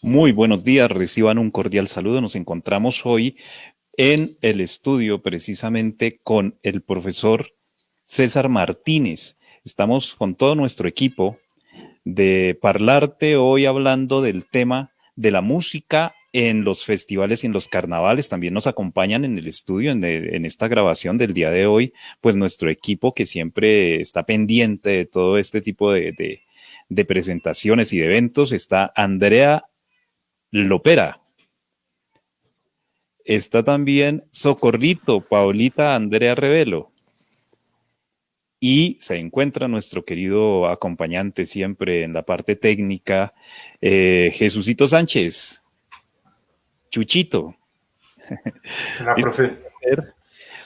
Muy buenos días, reciban un cordial saludo. Nos encontramos hoy en el estudio precisamente con el profesor César Martínez. Estamos con todo nuestro equipo de Parlaarte hoy hablando del tema de la música en los festivales y en los carnavales. También nos acompañan en el estudio, en esta grabación del día de hoy, pues nuestro equipo que siempre está pendiente de todo este tipo de presentaciones y de eventos. Está Andrea Lopera. Está también Socorrito, Paulita Andrea Revelo. Y se encuentra nuestro querido acompañante siempre en la parte técnica, Jesucito Sánchez, Chuchito. La Es un profe. placer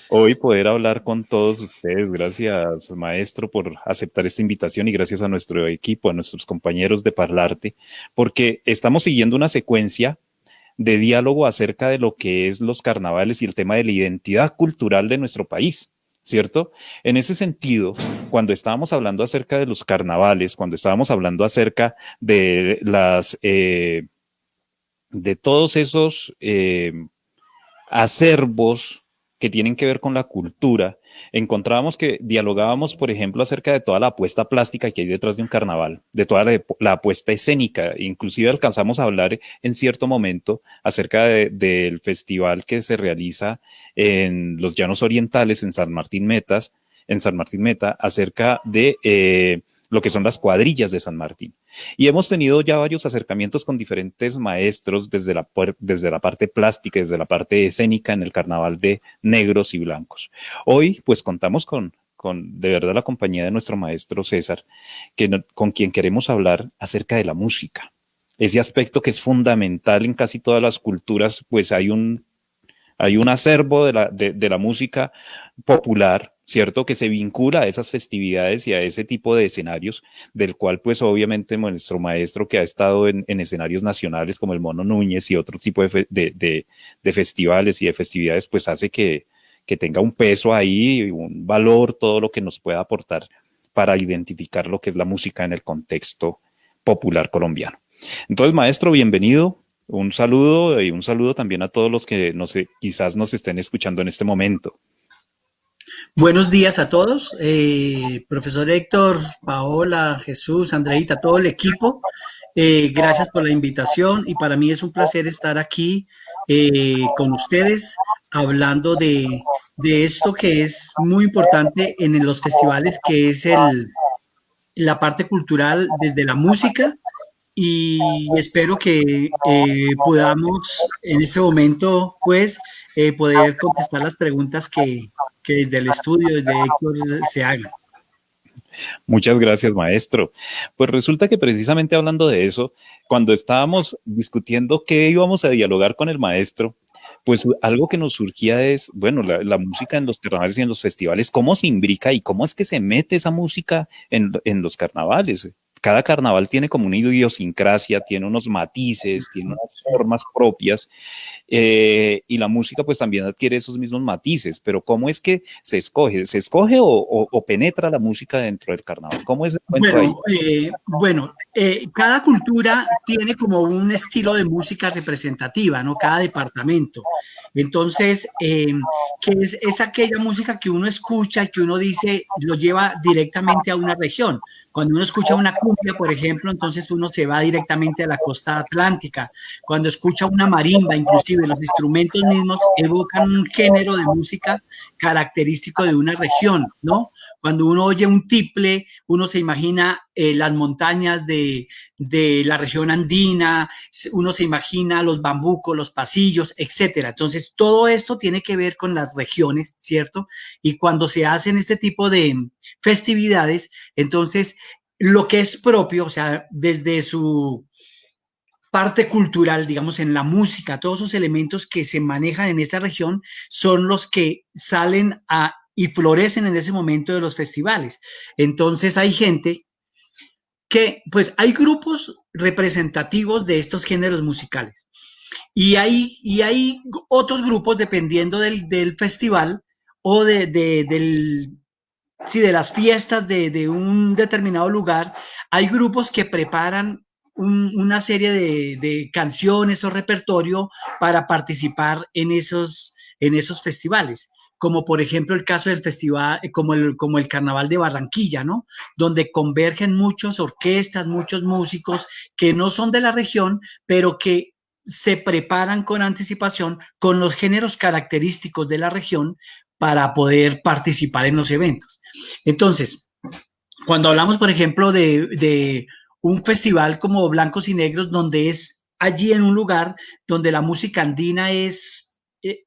hoy poder hablar con todos ustedes. Gracias, maestro, por aceptar esta invitación y gracias a nuestro equipo, a nuestros compañeros de Parlaarte, porque estamos siguiendo una secuencia de diálogo acerca de lo que es los carnavales y el tema de la identidad cultural de nuestro país, ¿cierto? En ese sentido, cuando estábamos hablando acerca de los carnavales, cuando estábamos hablando acerca de de todos esos acervos que tienen que ver con la cultura, encontrábamos que dialogábamos, por ejemplo, acerca de toda la apuesta plástica que hay detrás de un carnaval, de toda la apuesta escénica. Inclusive alcanzamos a hablar en cierto momento acerca del festival que se realiza en los Llanos Orientales, en San Martín Meta, acerca de lo que son las cuadrillas de San Martín. Y hemos tenido ya varios acercamientos con diferentes maestros desde la parte plástica, desde la parte escénica en el carnaval de negros y blancos. Hoy pues contamos con de verdad la compañía de nuestro maestro César, con quien queremos hablar acerca de la música. Ese aspecto que es fundamental en casi todas las culturas, pues hay un acervo de la música popular, ¿cierto? Que se vincula a esas festividades y a ese tipo de escenarios, del cual pues obviamente nuestro maestro que ha estado en escenarios nacionales como el Mono Núñez y otro tipo de festivales y de festividades, pues hace que tenga un peso ahí, un valor, todo lo que nos pueda aportar para identificar lo que es la música en el contexto popular colombiano. Entonces, maestro, bienvenido. Un saludo y un saludo también a todos los que quizás nos estén escuchando en este momento. Buenos días a todos, profesor Héctor, Paola, Jesús, Andreita, todo el equipo. Gracias por la invitación y para mí es un placer estar aquí con ustedes hablando de esto que es muy importante en los festivales, que es la parte cultural desde la música y espero que podamos en este momento, pues, poder contestar las preguntas que desde el estudio, desde Héctor, se hagan. Muchas gracias, maestro. Pues resulta que precisamente hablando de eso, cuando estábamos discutiendo qué íbamos a dialogar con el maestro, pues algo que nos surgía es, bueno, la música en los carnavales y en los festivales, cómo se imbrica y cómo es que se mete esa música en los carnavales. Cada carnaval tiene como una idiosincrasia, tiene unos matices, tiene unas formas propias, y la música pues también adquiere esos mismos matices, pero ¿cómo es que se escoge? ¿Se escoge o penetra la música dentro del carnaval? ¿Cómo es el cuento ahí? Cada cultura tiene como un estilo de música representativa, ¿no? Cada departamento. Entonces, que es aquella música que uno escucha y que uno dice, lo lleva directamente a una región. Cuando uno escucha una cumbia, por ejemplo, entonces uno se va directamente a la costa atlántica. Cuando escucha una marimba, inclusive los instrumentos mismos evocan un género de música característico de una región, ¿no? Cuando uno oye un tiple, uno se imagina las montañas de la región andina, uno se imagina los bambucos, los pasillos, etcétera. Entonces, todo esto tiene que ver con las regiones, ¿cierto? Y cuando se hacen este tipo de festividades, entonces, lo que es propio, o sea, desde su parte cultural, digamos, en la música, todos esos elementos que se manejan en esta región son los que salen y florecen en ese momento de los festivales. Entonces hay gente que, pues hay grupos representativos de estos géneros musicales y hay otros grupos dependiendo del festival o sí, de las fiestas de un determinado lugar. Hay grupos que preparan una serie de canciones o repertorio para participar en esos festivales, como por ejemplo el caso del festival, como el Carnaval de Barranquilla, ¿no? Donde convergen muchas orquestas, muchos músicos que no son de la región, pero que se preparan con anticipación con los géneros característicos de la región para poder participar en los eventos. Entonces, cuando hablamos, por ejemplo, de un festival como Blancos y Negros, donde es allí en un lugar donde la música andina es,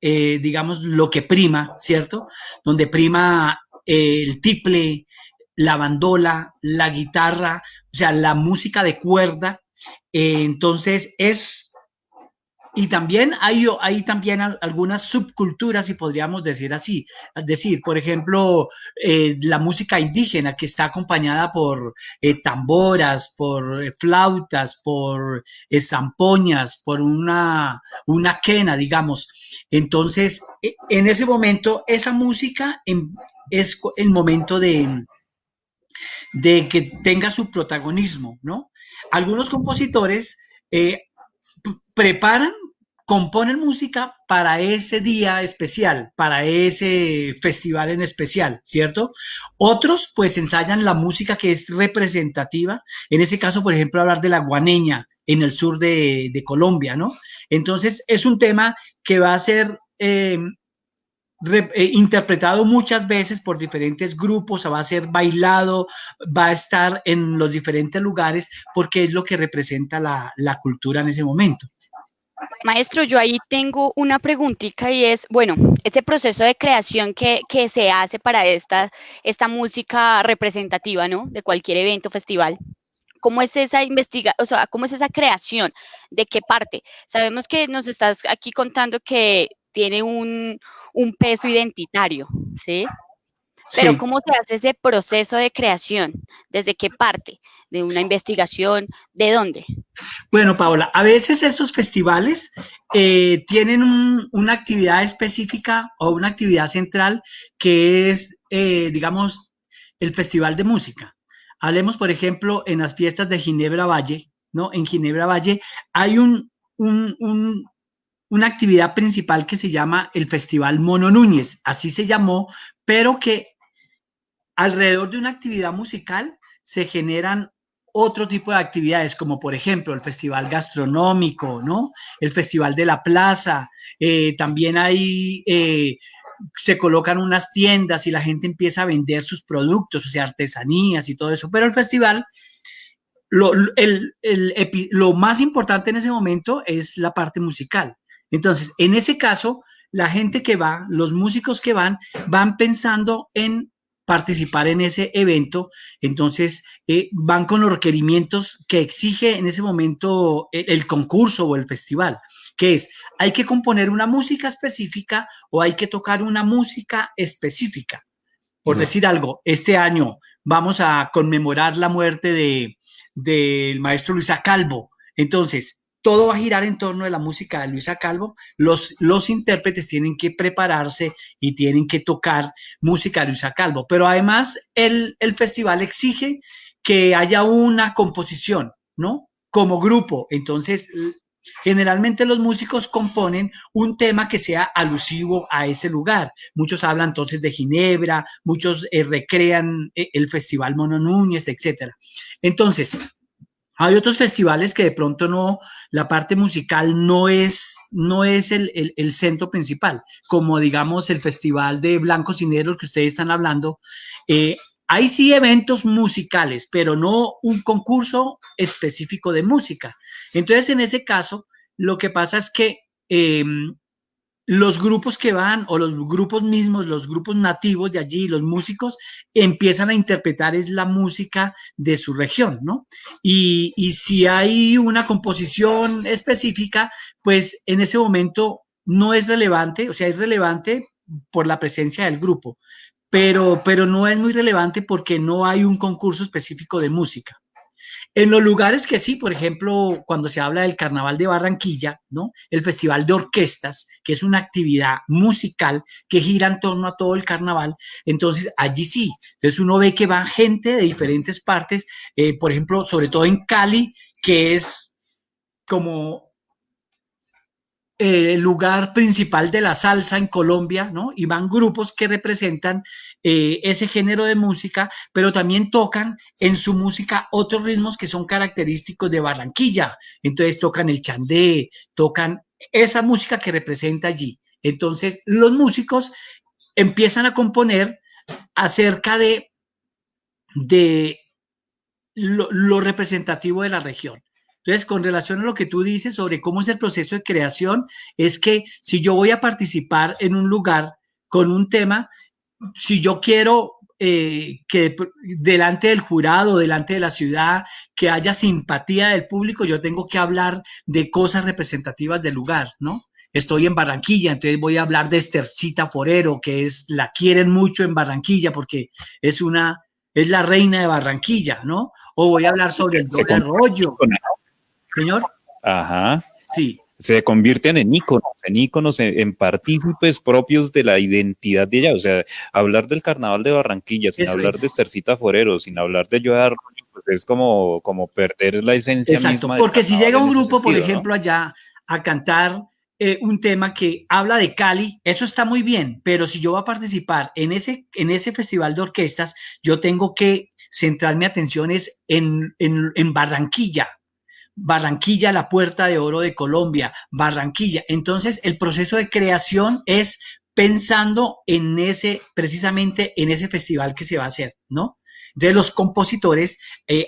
digamos, lo que prima, ¿cierto? Donde prima el tiple, la bandola, la guitarra, o sea, la música de cuerda. Entonces, y también hay también algunas subculturas, si podríamos decir así. Es decir, por ejemplo, la música indígena que está acompañada por tamboras, por flautas, por zampoñas, por una quena, digamos. Entonces, en ese momento, esa música es el momento de que tenga su protagonismo, ¿no? Algunos compositores preparan, componen música para ese día especial, para ese festival en especial, ¿cierto? Otros pues ensayan la música que es representativa, en ese caso, por ejemplo, hablar de la guaneña en el sur de Colombia, ¿no? Entonces es un tema que va a ser interpretado muchas veces por diferentes grupos, va a ser bailado, va a estar en los diferentes lugares porque es lo que representa la cultura en ese momento. Maestro, yo ahí tengo una preguntita y es, bueno, ese proceso de creación que se hace para esta música representativa, ¿no? De cualquier evento, festival. ¿Cómo es esa o sea, cómo es esa creación? ¿De qué parte? Sabemos que nos estás aquí contando que tiene un peso identitario, ¿sí? Pero Sí. ¿cómo se hace ese proceso de creación? ¿Desde qué parte? ¿De una investigación? ¿De dónde? Bueno, Paola, a veces estos festivales tienen una actividad específica o una actividad central que es, digamos, el Festival de Música. Hablemos, por ejemplo, en las fiestas de Ginebra Valle, ¿no? En Ginebra Valle hay un, un, una actividad principal que se llama el Festival Mono Núñez, así se llamó, pero que alrededor de una actividad musical se generan otro tipo de actividades, como por ejemplo el festival gastronómico, ¿no? El festival de la plaza, también hay, se colocan unas tiendas y la gente empieza a vender sus productos, o sea, artesanías y todo eso, pero el festival, lo más importante en ese momento es la parte musical. Entonces, en ese caso, la gente que va, los músicos que van pensando en participar en ese evento, entonces van con los requerimientos que exige en ese momento el concurso o el festival, que es, hay que componer una música específica o hay que tocar una música específica. Por decir algo, este año vamos a conmemorar la muerte del maestro Luisa Calvo. Entonces, todo va a girar en torno de la música de Luisa Calvo. Los intérpretes tienen que prepararse y tienen que tocar música de Luisa Calvo. Pero además, el festival exige que haya una composición, ¿no? Como grupo. Entonces, generalmente los músicos componen un tema que sea alusivo a ese lugar. Muchos hablan entonces de Ginebra, muchos recrean el Festival Mono Núñez, etcétera. Entonces, hay otros festivales que de pronto no, la parte musical no es el centro principal, como digamos el Festival de Blancos y Negros que ustedes están hablando. Hay sí eventos musicales, pero no un concurso específico de música. Entonces, en ese caso, lo que pasa es que los grupos que van o los grupos mismos, los grupos nativos de allí, los músicos, empiezan a interpretar es la música de su región, ¿no? Y si hay una composición específica, pues en ese momento no es relevante, o sea, es relevante por la presencia del grupo, pero no es muy relevante porque no hay un concurso específico de música. En los lugares que sí, por ejemplo, cuando se habla del Carnaval de Barranquilla, ¿no? El Festival de Orquestas, que es una actividad musical que gira en torno a todo el carnaval, entonces allí sí. Entonces uno ve que va gente de diferentes partes, por ejemplo, sobre todo en Cali, que es como el lugar principal de la salsa en Colombia, ¿no? Y van grupos que representan ese género de música, pero también tocan en su música otros ritmos que son característicos de Barranquilla. Entonces tocan el chandé, tocan esa música que representa allí. Entonces los músicos empiezan a componer acerca de lo representativo de la región. Entonces, con relación a lo que tú dices sobre cómo es el proceso de creación, es que si yo voy a participar en un lugar con un tema, si yo quiero que delante del jurado, delante de la ciudad, que haya simpatía del público, yo tengo que hablar de cosas representativas del lugar, ¿no? Estoy en Barranquilla, entonces voy a hablar de Estercita Forero, que es, la quieren mucho en Barranquilla porque es la reina de Barranquilla, ¿no? O voy a hablar sobre el Se doble arroyo, señor. Ajá. Sí. Se convierten en íconos, en partícipes propios de la identidad de ella. O sea, hablar del Carnaval de Barranquilla, sin Eso hablar es. de Estercita Forero, sin hablar de Joe Arroyo, pues es como perder la esencia Exacto, misma del porque si carnaval llega en un ese grupo, por sentido, ¿no? ejemplo, allá a cantar un tema que habla de Cali, eso está muy bien, pero si yo voy a participar en ese festival de orquestas, yo tengo que centrar mi atención es en Barranquilla. Barranquilla, la puerta de oro de Colombia, Barranquilla. Entonces, el proceso de creación es pensando en precisamente en ese festival que se va a hacer, ¿no? Entonces, los compositores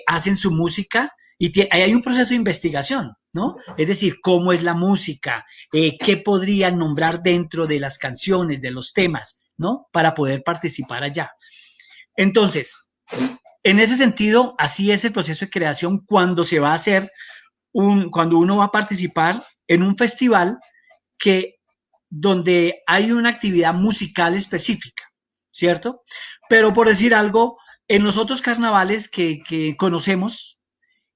hacen su música y ahí hay un proceso de investigación, ¿no? Es decir, cómo es la música, qué podrían nombrar dentro de las canciones, de los temas, ¿no? Para poder participar allá. Entonces, en ese sentido, así es el proceso de creación cuando se va a hacer cuando uno va a participar en un festival que donde hay una actividad musical específica, ¿cierto? Pero por decir algo, en los otros carnavales que conocemos,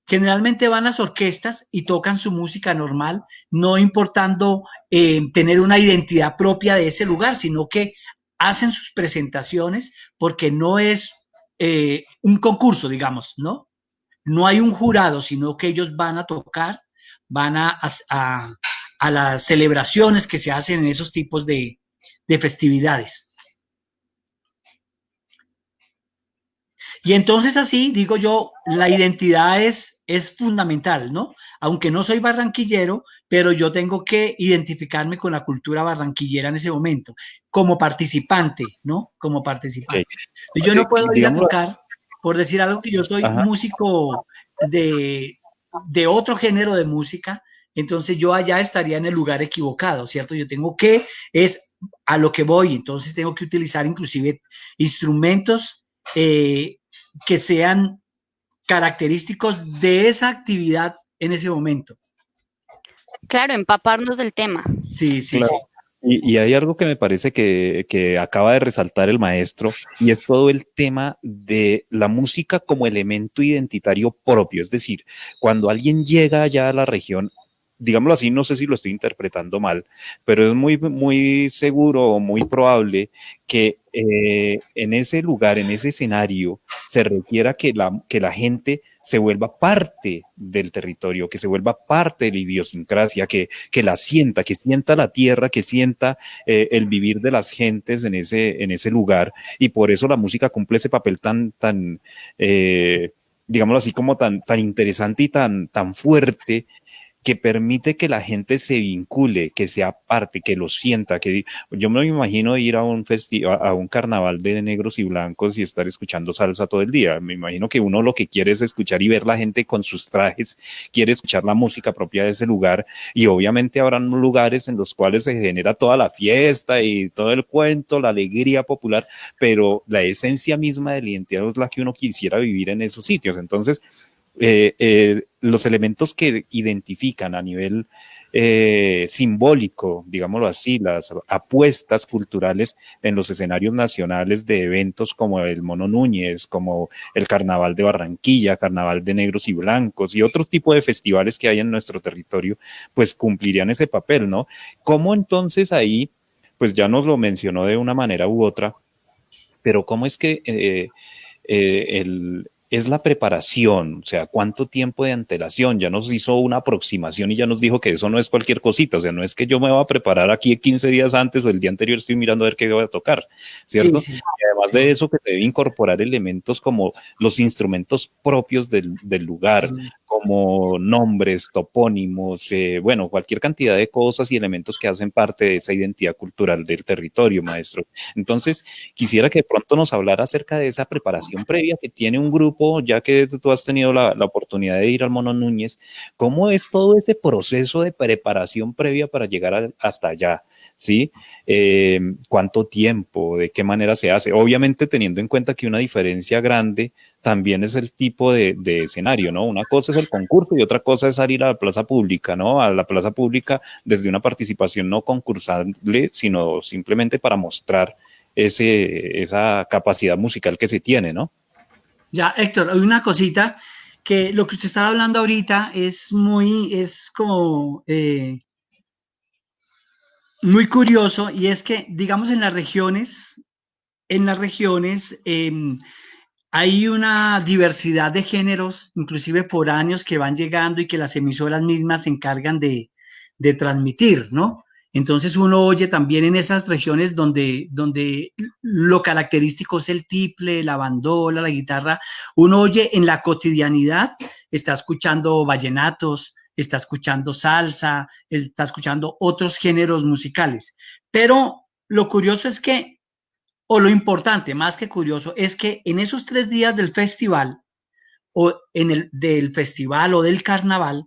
generalmente van las orquestas y tocan su música normal, no importando tener una identidad propia de ese lugar, sino que hacen sus presentaciones porque no es un concurso, digamos, ¿no? No hay un jurado, sino que ellos van a tocar, van a las celebraciones que se hacen en esos tipos de festividades. Y entonces así, digo yo, la identidad es fundamental, ¿no? Aunque no soy barranquillero, pero yo tengo que identificarme con la cultura barranquillera en ese momento, como participante, ¿no? Como participante. Okay. Yo no puedo ir a Digámoslo, tocar, por decir algo, que yo soy ajá. músico de otro género de música, entonces yo allá estaría en el lugar equivocado, ¿cierto? Yo tengo que, es a lo que voy, entonces tengo que utilizar inclusive instrumentos que sean característicos de esa actividad en ese momento. Claro, empaparnos del tema. Sí, sí, Claro. sí. Y hay algo que me parece que acaba de resaltar el maestro, y es todo el tema de la música como elemento identitario propio. Es decir, cuando alguien llega allá a la región, digámoslo así, no sé si lo estoy interpretando mal, pero es muy seguro o muy probable que en ese lugar, en ese escenario, se requiera que la gente se vuelva parte del territorio, que se vuelva parte de la idiosincrasia, que la sienta, que sienta la tierra, que sienta el vivir de las gentes en ese lugar. Y por eso la música cumple ese papel tan digámoslo así, como tan interesante y tan fuerte, que permite que la gente se vincule, que sea parte, que lo sienta, que yo me imagino ir a un festival, a un carnaval de negros y blancos y estar escuchando salsa todo el día. Me imagino que uno lo que quiere es escuchar y ver la gente con sus trajes, quiere escuchar la música propia de ese lugar, y obviamente habrán lugares en los cuales se genera toda la fiesta y todo el cuento, la alegría popular, pero la esencia misma de la identidad es la que uno quisiera vivir en esos sitios. Entonces, los elementos que identifican a nivel simbólico, digámoslo así, las apuestas culturales en los escenarios nacionales de eventos como el Mono Núñez, como el Carnaval de Barranquilla, Carnaval de Negros y Blancos y otro tipo de festivales que hay en nuestro territorio, pues cumplirían ese papel, ¿no? ¿Cómo entonces ahí, pues ya nos lo mencionó de una manera u otra, pero cómo es que es la preparación, o sea, cuánto tiempo de antelación, ya nos hizo una aproximación y ya nos dijo que eso no es cualquier cosita, o sea, no es que yo me voy a preparar aquí 15 días antes o el día anterior estoy mirando a ver qué voy a tocar, ¿cierto? Sí, sí, Y además de eso que se debe incorporar elementos como los instrumentos propios del lugar, como nombres, topónimos, bueno, cualquier cantidad de cosas y elementos que hacen parte de esa identidad cultural del territorio, maestro. Entonces, quisiera que de pronto nos hablara acerca de esa preparación previa que tiene un grupo, ya que tú has tenido la oportunidad de ir al Mono Núñez. ¿Cómo es todo ese proceso de preparación previa para llegar hasta allá? ¿Sí? ¿Cuánto tiempo? ¿De qué manera se hace? Obviamente teniendo en cuenta que una diferencia grande también es el tipo de escenario, ¿no? Una cosa es el concurso y otra cosa es salir a la plaza pública, ¿no? A la plaza pública desde una participación no concursable, sino simplemente para mostrar esa capacidad musical que se tiene, ¿no? Ya, Héctor, hay una cosita que lo que usted estaba hablando ahorita es como muy curioso y es que, digamos, en las regiones hay una diversidad de géneros, inclusive foráneos, que van llegando y que las emisoras mismas se encargan de transmitir, ¿no? Entonces uno oye también en esas regiones donde lo característico es el tiple, la bandola, la guitarra, uno oye en la cotidianidad, está escuchando vallenatos, está escuchando salsa, está escuchando otros géneros musicales. Pero lo curioso es que, o lo importante, más que curioso, es que en esos 3 días del festival, o en el del festival o del carnaval,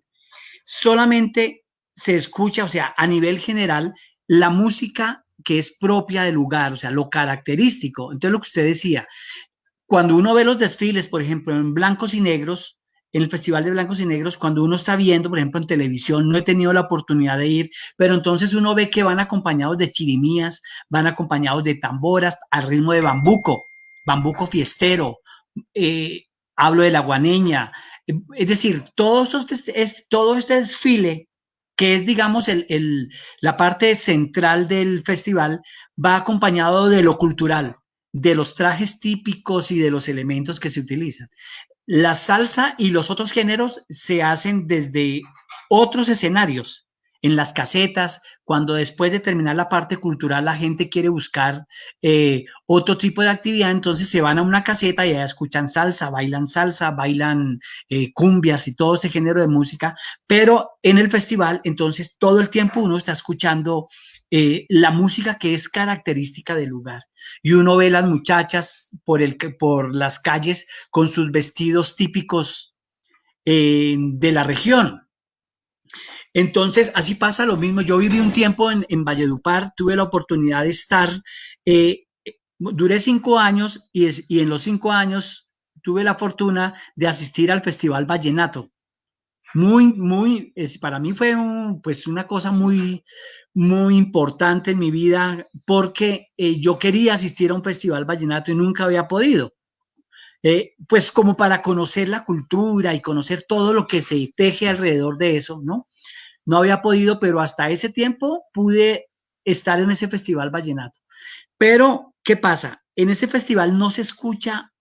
solamente se escucha, o sea, a nivel general, la música que es propia del lugar, o sea, lo característico. Entonces, lo que usted decía, cuando uno ve los desfiles, por ejemplo, en blancos y negros, en el Festival de Blancos y Negros, cuando uno está viendo, por ejemplo, en televisión, no he tenido la oportunidad de ir, pero entonces uno ve que van acompañados de chirimías, van acompañados de tamboras al ritmo de bambuco, bambuco fiestero, eh, hablo de la guaneña, es decir, todo este desfile que es, digamos, la parte central del festival, va acompañado de lo cultural, de los trajes típicos y de los elementos que se utilizan. La salsa y los otros géneros se hacen desde otros escenarios, en las casetas, cuando después de terminar la parte cultural la gente quiere buscar otro tipo de actividad, entonces se van a una caseta y allá escuchan salsa, bailan cumbias y todo ese género de música, pero en el festival, entonces todo el tiempo uno está escuchando la música que es característica del lugar. Y uno ve las muchachas por las calles con sus vestidos típicos de la región. Entonces, así pasa lo mismo. Yo viví un tiempo en Valledupar, tuve la oportunidad de estar, duré 5 años y en los 5 años tuve la fortuna de asistir al Festival Vallenato. Para mí fue pues una cosa muy importante en mi vida porque yo quería asistir a un festival vallenato y nunca había podido. Pues como para conocer la cultura y conocer todo lo que se teje alrededor de eso, ¿no? No había podido, pero hasta ese tiempo pude estar en ese festival vallenato. Pero, ¿qué pasa? En ese festival no se escucha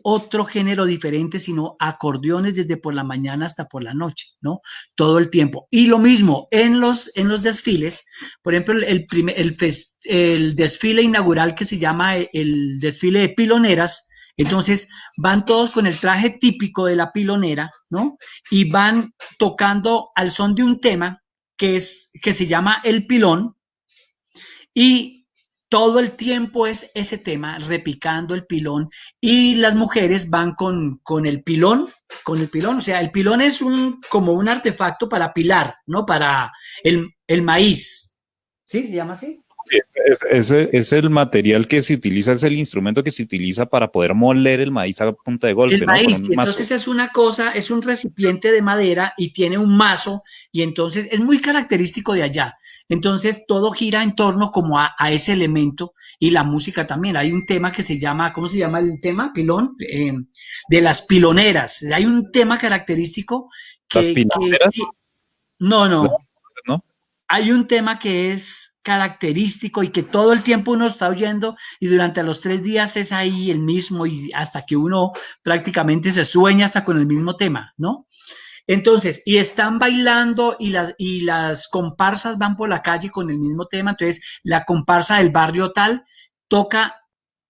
otro género diferente, sino acordeones desde por la mañana hasta por la noche, ¿no? Todo el tiempo. Y lo mismo en los desfiles, por ejemplo, el desfile inaugural que se llama el desfile de piloneras, entonces van todos con el traje típico de la pilonera, ¿no? Y van tocando al son de un tema que se llama el pilón, y todo el tiempo es ese tema, repicando el pilón, y las mujeres van con el pilón, o sea, el pilón es como un artefacto para pilar, ¿no? Para el maíz, ¿sí? ¿Se llama así? Es el material que se utiliza, es el instrumento que se utiliza para poder moler el maíz a punta de golpe, El ¿no? Con maíz, un y mazo. entonces es una cosa, es un recipiente de madera y tiene un mazo y entonces es muy característico de allá. Entonces todo gira en torno como a ese elemento y la música también. Hay un tema que se llama, ¿cómo se llama el tema? Pilón, de las piloneras. Hay un tema característico Las que piloneras, sí, no, no, ¿no? hay un tema que es característico y que todo el tiempo uno está oyendo y durante los 3 días es ahí el mismo y hasta que uno prácticamente se sueña hasta con el mismo tema, ¿no? Entonces, y están bailando y las comparsas van por la calle con el mismo tema, entonces la comparsa del barrio tal toca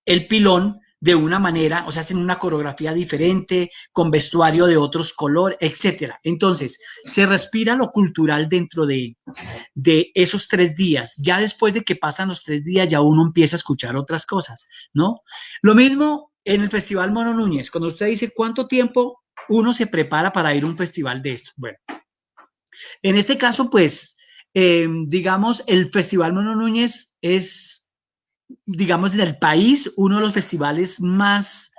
el pilón de una manera, o sea, hacen una coreografía diferente, con vestuario de otros colores, etcétera. Entonces, se respira lo cultural dentro de esos 3 días. Ya después de que pasan los 3 días, ya uno empieza a escuchar otras cosas, ¿no? Lo mismo en el Festival Mono Núñez, cuando usted dice cuánto tiempo uno se prepara para ir a un festival de esto. Bueno, en este caso, pues, digamos, el Festival Mono Núñez es, digamos, en el país uno de los festivales más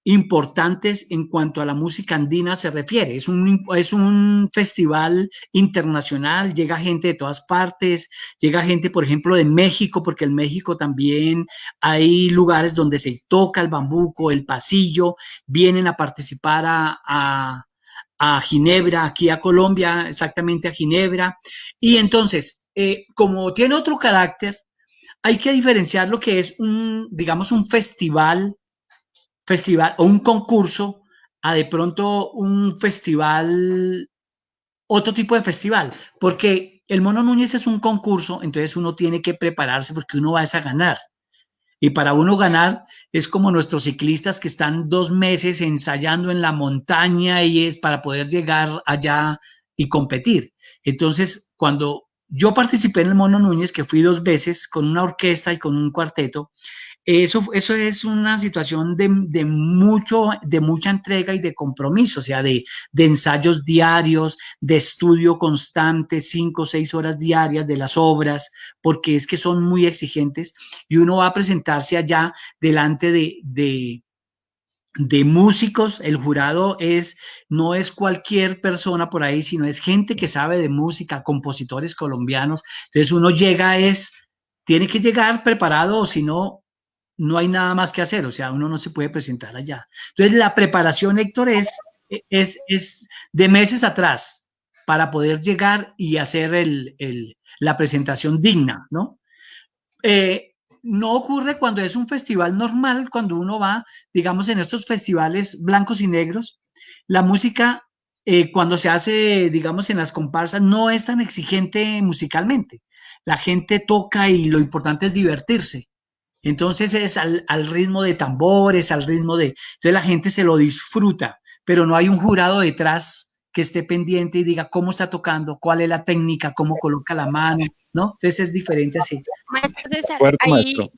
importantes en cuanto a la música andina se refiere. Es un festival internacional, llega gente de todas partes, llega gente, por ejemplo, de México, porque en México también hay lugares donde se toca el bambuco, el pasillo, vienen a participar a Ginebra, aquí a Colombia, exactamente a Ginebra. Y entonces, como tiene otro carácter, hay que diferenciar lo que es digamos, un festival o un concurso a de pronto un festival, otro tipo de festival, porque el Mono Núñez es un concurso, entonces uno tiene que prepararse porque uno va a ganar. Y para uno ganar es como nuestros ciclistas que están 2 meses ensayando en la montaña y es para poder llegar allá y competir. Entonces, cuando yo participé en el Mono Núñez, que fui 2 veces con una orquesta y con un cuarteto, eso es una situación de mucha entrega y de compromiso, o sea, de ensayos diarios, de estudio constante, 5 o 6 horas diarias de las obras, porque es que son muy exigentes y uno va a presentarse allá delante de músicos. El jurado no es cualquier persona por ahí, sino es gente que sabe de música, compositores colombianos. Entonces uno tiene que llegar preparado, o si no, no hay nada más que hacer, o sea, uno no se puede presentar allá. Entonces, la preparación, Héctor, es de meses atrás para poder llegar y hacer la presentación digna, ¿no? No ocurre cuando es un festival normal, cuando uno va, digamos, en estos festivales blancos y negros, la música, cuando se hace, digamos, en las comparsas, no es tan exigente musicalmente. La gente toca y lo importante es divertirse. Entonces es al ritmo de tambores, al ritmo de... Entonces la gente se lo disfruta, pero no hay un jurado detrás que esté pendiente y diga cómo está tocando, cuál es la técnica, cómo coloca la mano, ¿no? Entonces es diferente así. Maestro César, Fuerte, ahí maestro.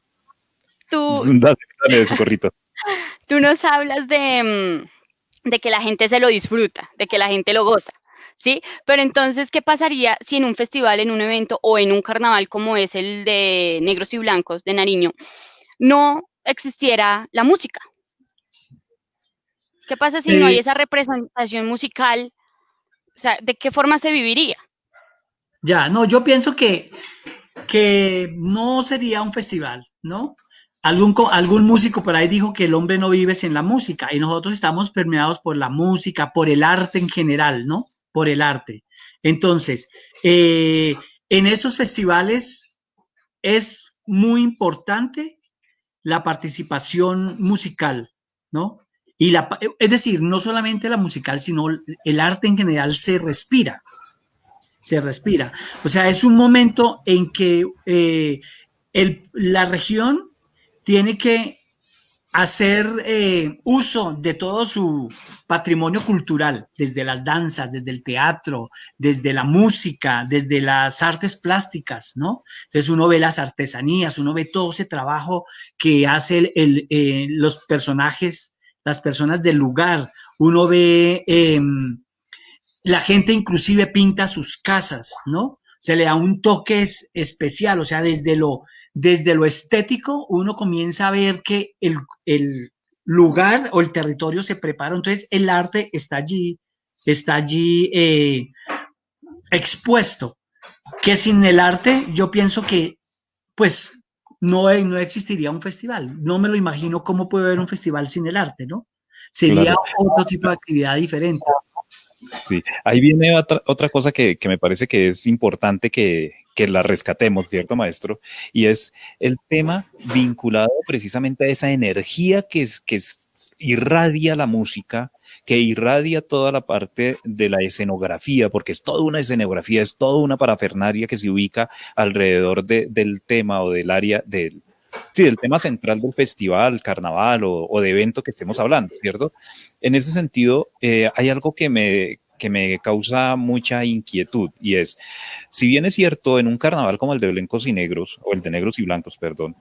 tú, Dale, dale, Socorrito. tú nos hablas de que la gente se lo disfruta, de que la gente lo goza, ¿sí? Pero entonces, ¿qué pasaría si en un festival, en un evento o en un carnaval como es el de Negros y Blancos de Nariño, no existiera la música? ¿Qué pasa si no hay Eh, esa representación musical? O sea, ¿de qué forma se viviría? ya, no, yo pienso que no sería un festival, ¿no? Algún músico por ahí dijo que el hombre no vive sin la música y nosotros estamos permeados por la música, por el arte en general, ¿no? Por el arte. Entonces, en estos festivales es muy importante la participación musical, ¿no? Es decir, no solamente la musical, sino el arte en general se respira. O sea, es un momento en que la región tiene que hacer uso de todo su patrimonio cultural, desde las danzas, desde el teatro, desde la música, desde las artes plásticas, ¿no? Entonces uno ve las artesanías, uno ve todo ese trabajo que hace los personajes, las personas del lugar, uno ve la gente inclusive pinta sus casas, ¿no? O se le da un toque especial, o sea, desde lo estético uno comienza a ver que el lugar o el territorio se prepara, entonces el arte está allí expuesto, que sin el arte yo pienso que pues no existiría un festival, no me lo imagino cómo puede haber un festival sin el arte, ¿no? Sería Claro. otro tipo de actividad diferente. Sí, ahí viene otra cosa que me parece que es importante que la rescatemos, ¿cierto, maestro? Y es el tema vinculado precisamente a esa energía irradia la música, que irradia toda la parte de la escenografía, porque es toda una escenografía, es toda una parafernalia que se ubica alrededor del tema o del área sí, del tema central del festival, carnaval o de evento que estemos hablando, ¿cierto? En ese sentido, hay algo que me causa mucha inquietud y es, si bien es cierto, en un carnaval como el de blancos y negros, o el de negros y blancos, perdón,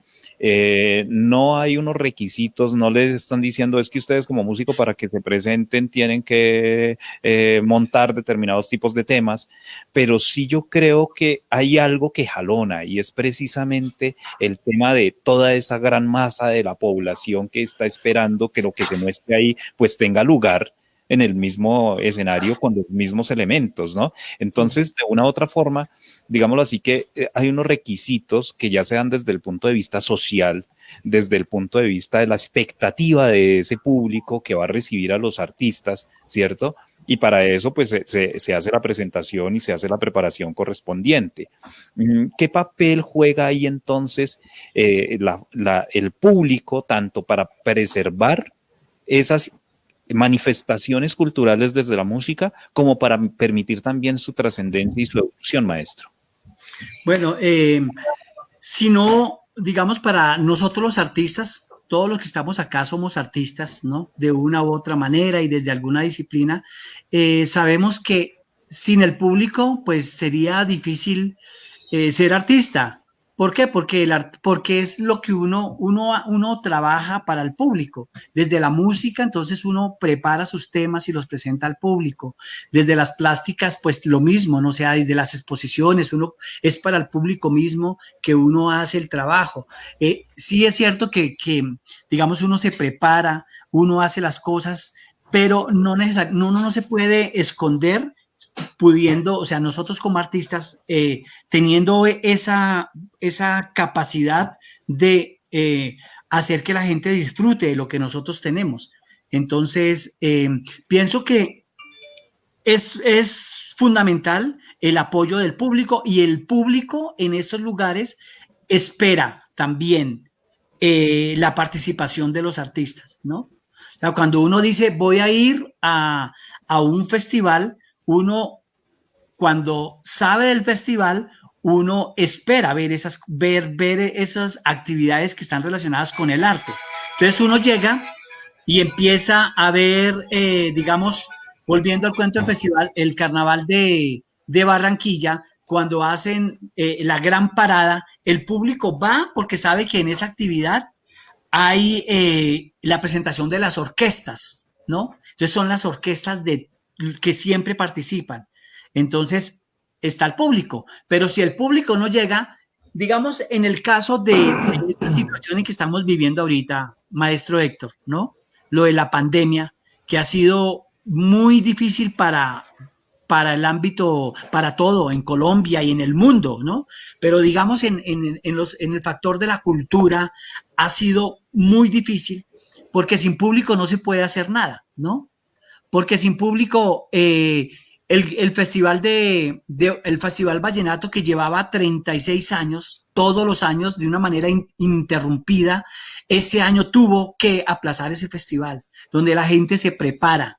no hay unos requisitos, no les están diciendo es que ustedes como músico para que se presenten tienen que montar determinados tipos de temas, pero sí yo creo que hay algo que jalona y es precisamente el tema de toda esa gran masa de la población que está esperando que lo que se muestre ahí pues tenga lugar en el mismo escenario con los mismos elementos, ¿no? Entonces, de una u otra forma, digámoslo así, que hay unos requisitos que ya se dan desde el punto de vista social, desde el punto de vista de la expectativa de ese público que va a recibir a los artistas, ¿cierto? Y para eso, pues, se hace la presentación y se hace la preparación correspondiente. ¿Qué papel juega ahí entonces el público, tanto para preservar esas manifestaciones culturales desde la música, como para permitir también su trascendencia y su evolución, maestro? Bueno, si no, digamos, para nosotros los artistas, todos los que estamos acá somos artistas, ¿no? De una u otra manera y desde alguna disciplina, sabemos que sin el público, pues sería difícil ser artista. ¿Por qué? Porque es lo que uno trabaja para el público. Desde la música, entonces uno prepara sus temas y los presenta al público. Desde las plásticas, pues lo mismo, ¿no? O sea, desde las exposiciones, es para el público mismo que uno hace el trabajo. Sí es cierto que, digamos, uno se prepara, uno hace las cosas, pero uno no se puede esconder pudiendo, o sea, nosotros como artistas, teniendo esa capacidad de hacer que la gente disfrute de lo que nosotros tenemos. Entonces, pienso que es fundamental el apoyo del público y el público en estos lugares espera también la participación de los artistas, ¿no? O sea, cuando uno dice voy a ir a un festival, uno cuando sabe del festival, uno espera ver esas actividades que están relacionadas con el arte. Entonces uno llega y empieza a ver, digamos, volviendo al cuento del festival, el carnaval de Barranquilla, cuando hacen la gran parada, el público va porque sabe que en esa actividad hay la presentación de las orquestas, ¿no? Entonces son las orquestas que siempre participan. Entonces está el público, pero si el público no llega, digamos en el caso de esta situación en que estamos viviendo ahorita, maestro Héctor, ¿no? Lo de la pandemia, que ha sido muy difícil para el ámbito, para todo, en Colombia y en el mundo, ¿no? Pero digamos en el factor de la cultura ha sido muy difícil porque sin público no se puede hacer nada, ¿no? Porque sin público, el festival el Festival Vallenato, que llevaba 36 años, todos los años de una manera ininterrumpida, este año tuvo que aplazar ese festival, donde la gente se prepara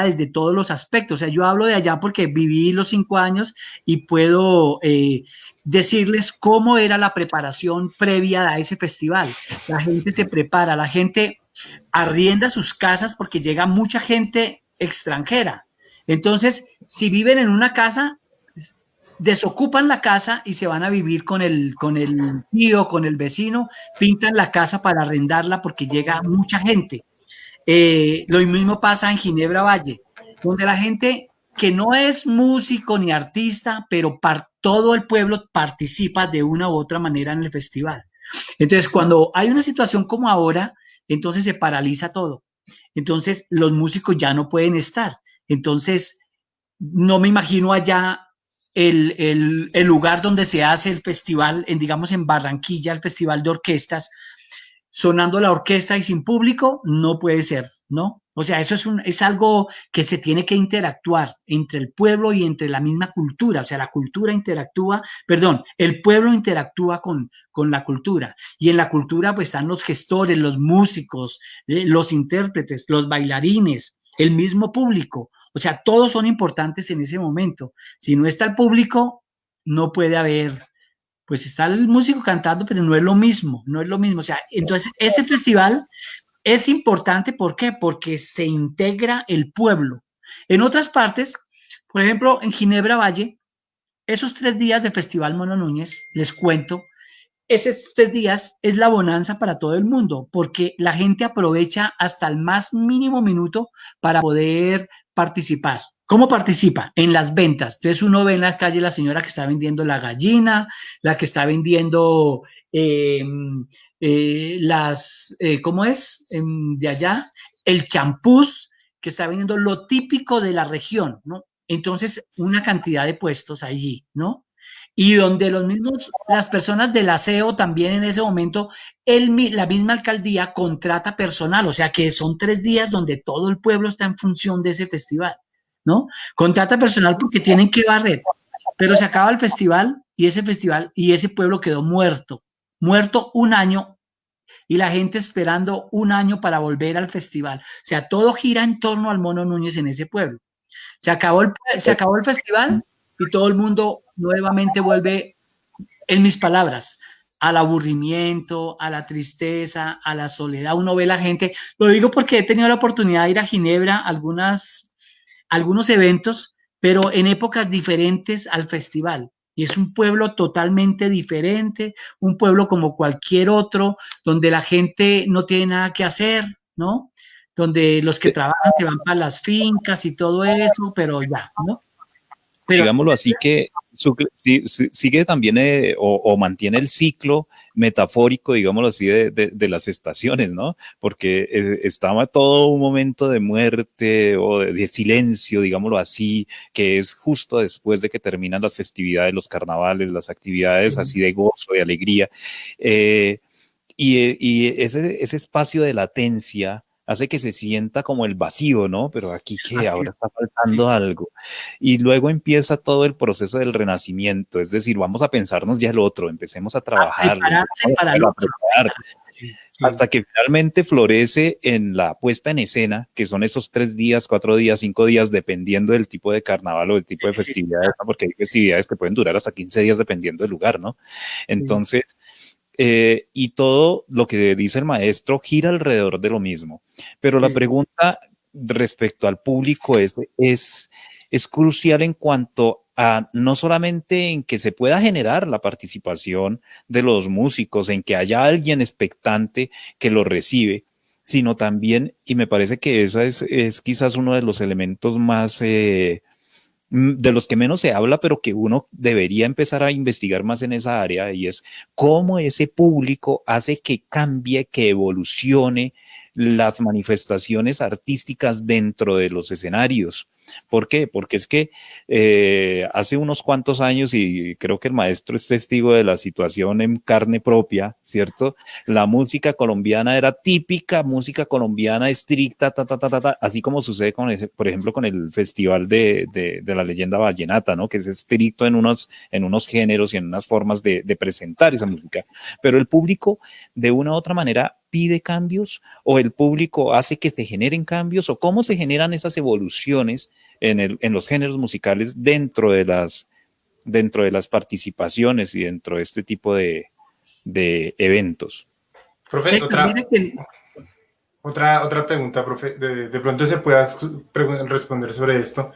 desde todos los aspectos. O sea, yo hablo de allá porque viví los 5 años y puedo decirles cómo era la preparación previa a ese festival. La gente se prepara, la gente arrienda sus casas porque llega mucha gente extranjera. Entonces, si viven en una casa, desocupan la casa y se van a vivir con el tío, con el vecino, pintan la casa para arrendarla porque llega mucha gente. Lo mismo pasa en Ginebra Valle, donde la gente que no es músico ni artista, pero todo el pueblo participa de una u otra manera en el festival. Entonces, cuando hay una situación como ahora, entonces se paraliza todo. Entonces, los músicos ya no pueden estar. Entonces, no me imagino allá el lugar donde se hace el festival, digamos en Barranquilla, el festival de orquestas, sonando la orquesta y sin público, no puede ser, ¿no? O sea, eso es algo que se tiene que interactuar entre el pueblo y entre la misma cultura. O sea, la cultura interactúa, perdón, el pueblo interactúa con la cultura. Y en la cultura pues están los gestores, los músicos, los intérpretes, los bailarines, el mismo público. O sea, todos son importantes en ese momento. Si no está el público, no puede haber, pues está el músico cantando, pero no es lo mismo, no es lo mismo. O sea, entonces ese festival es importante, ¿por qué? Porque se integra el pueblo. En otras partes, por ejemplo, en Ginebra Valle, esos 3 días de Festival Mono Núñez, les cuento, esos 3 días es la bonanza para todo el mundo, porque la gente aprovecha hasta el más mínimo minuto para poder participar. ¿Cómo participa? En las ventas. Entonces uno ve en la calle la señora que está vendiendo la gallina, la que está vendiendo ¿cómo es? De allá, el champús, que está vendiendo lo típico de la región, ¿no? Entonces, una cantidad de puestos allí, ¿no? Y donde las personas del aseo también en ese momento, la misma alcaldía contrata personal, o sea que son 3 días donde todo el pueblo está en función de ese festival, ¿no? Contrata personal porque tienen que barrer, pero se acaba el festival y ese pueblo quedó muerto un año y la gente esperando un año para volver al festival. O sea, todo gira en torno al Mono Núñez en ese pueblo. Se acabó el festival y todo el mundo nuevamente vuelve, en mis palabras, al aburrimiento, a la tristeza, a la soledad. Uno ve la gente, lo digo porque he tenido la oportunidad de ir a Ginebra a algunos eventos, pero en épocas diferentes al festival. Y es un pueblo totalmente diferente, un pueblo como cualquier otro, donde la gente no tiene nada que hacer, ¿no? Donde los que trabajan se van para las fincas y todo eso, pero ya, ¿no? Pero, digámoslo así, que sigue también o mantiene el ciclo metafórico, digámoslo así, de las estaciones, ¿no? Porque estaba todo un momento de muerte o de silencio, digámoslo así, que es justo después de que terminan las festividades, los carnavales, las actividades así de gozo, de alegría. Y ese espacio de latencia hace que se sienta como el vacío, ¿no? Pero aquí que ahora está faltando algo. Y luego empieza todo el proceso del renacimiento, es decir, vamos a pensarnos ya el otro, empecemos a trabajar, para el otro. Hasta que finalmente florece en la puesta en escena, que son esos 3 días, 4 días, 5 días, dependiendo del tipo de carnaval o del tipo de festividades, ¿no? Porque hay festividades que pueden durar hasta 15 días dependiendo del lugar, ¿no? Entonces, y todo lo que dice el maestro gira alrededor de lo mismo. Pero la pregunta respecto al público es crucial en cuanto a no solamente en que se pueda generar la participación de los músicos, en que haya alguien expectante que lo recibe, sino también, y me parece que esa es quizás uno de los elementos más de los que menos se habla, pero que uno debería empezar a investigar más en esa área, y es cómo ese público hace que cambie, que evolucione las manifestaciones artísticas dentro de los escenarios. ¿Por qué? Porque es que hace unos cuantos años, y creo que el maestro es testigo de la situación en carne propia, ¿cierto? La música colombiana era típica música colombiana estricta, así como sucede con por ejemplo, con el Festival de la Leyenda Vallenata, ¿no? Que es estricto en unos géneros y en unas formas de presentar esa música. Pero el público, de una u otra manera, pide cambios, o el público hace que se generen cambios, o cómo se generan esas evoluciones en los géneros musicales dentro de las participaciones y dentro de este tipo de eventos. Profe, otra pregunta, profe, de pronto se pueda responder sobre esto.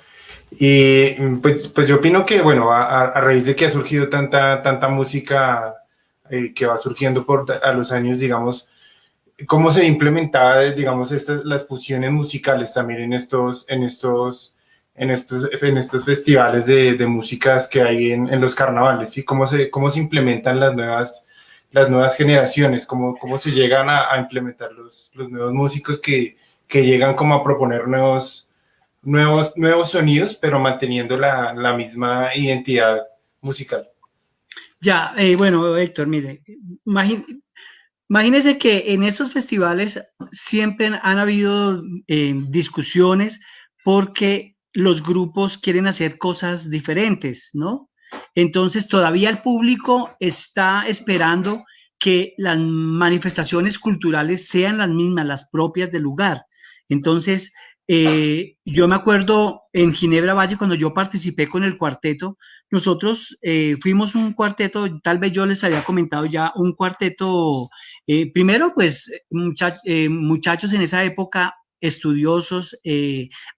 Y pues yo opino que, bueno, a raíz de que ha surgido tanta música que va surgiendo a los años, digamos, ¿cómo se implementaba, digamos, las fusiones musicales también en estos en estos festivales de músicas que hay en los carnavales, ¿sí? Cómo se implementan las nuevas generaciones, cómo se llegan a implementar los nuevos músicos que llegan como a proponer nuevos sonidos, pero manteniendo la misma identidad musical. Ya, bueno, Héctor, mire, imagínese que en estos festivales siempre han habido discusiones porque los grupos quieren hacer cosas diferentes, ¿no? Entonces todavía el público está esperando que las manifestaciones culturales sean las mismas, las propias del lugar. Entonces, yo me acuerdo en Ginebra Valle, cuando yo participé con el cuarteto, nosotros fuimos un cuarteto, tal vez yo les había comentado ya, un cuarteto, primero pues muchachos en esa época estudiosos,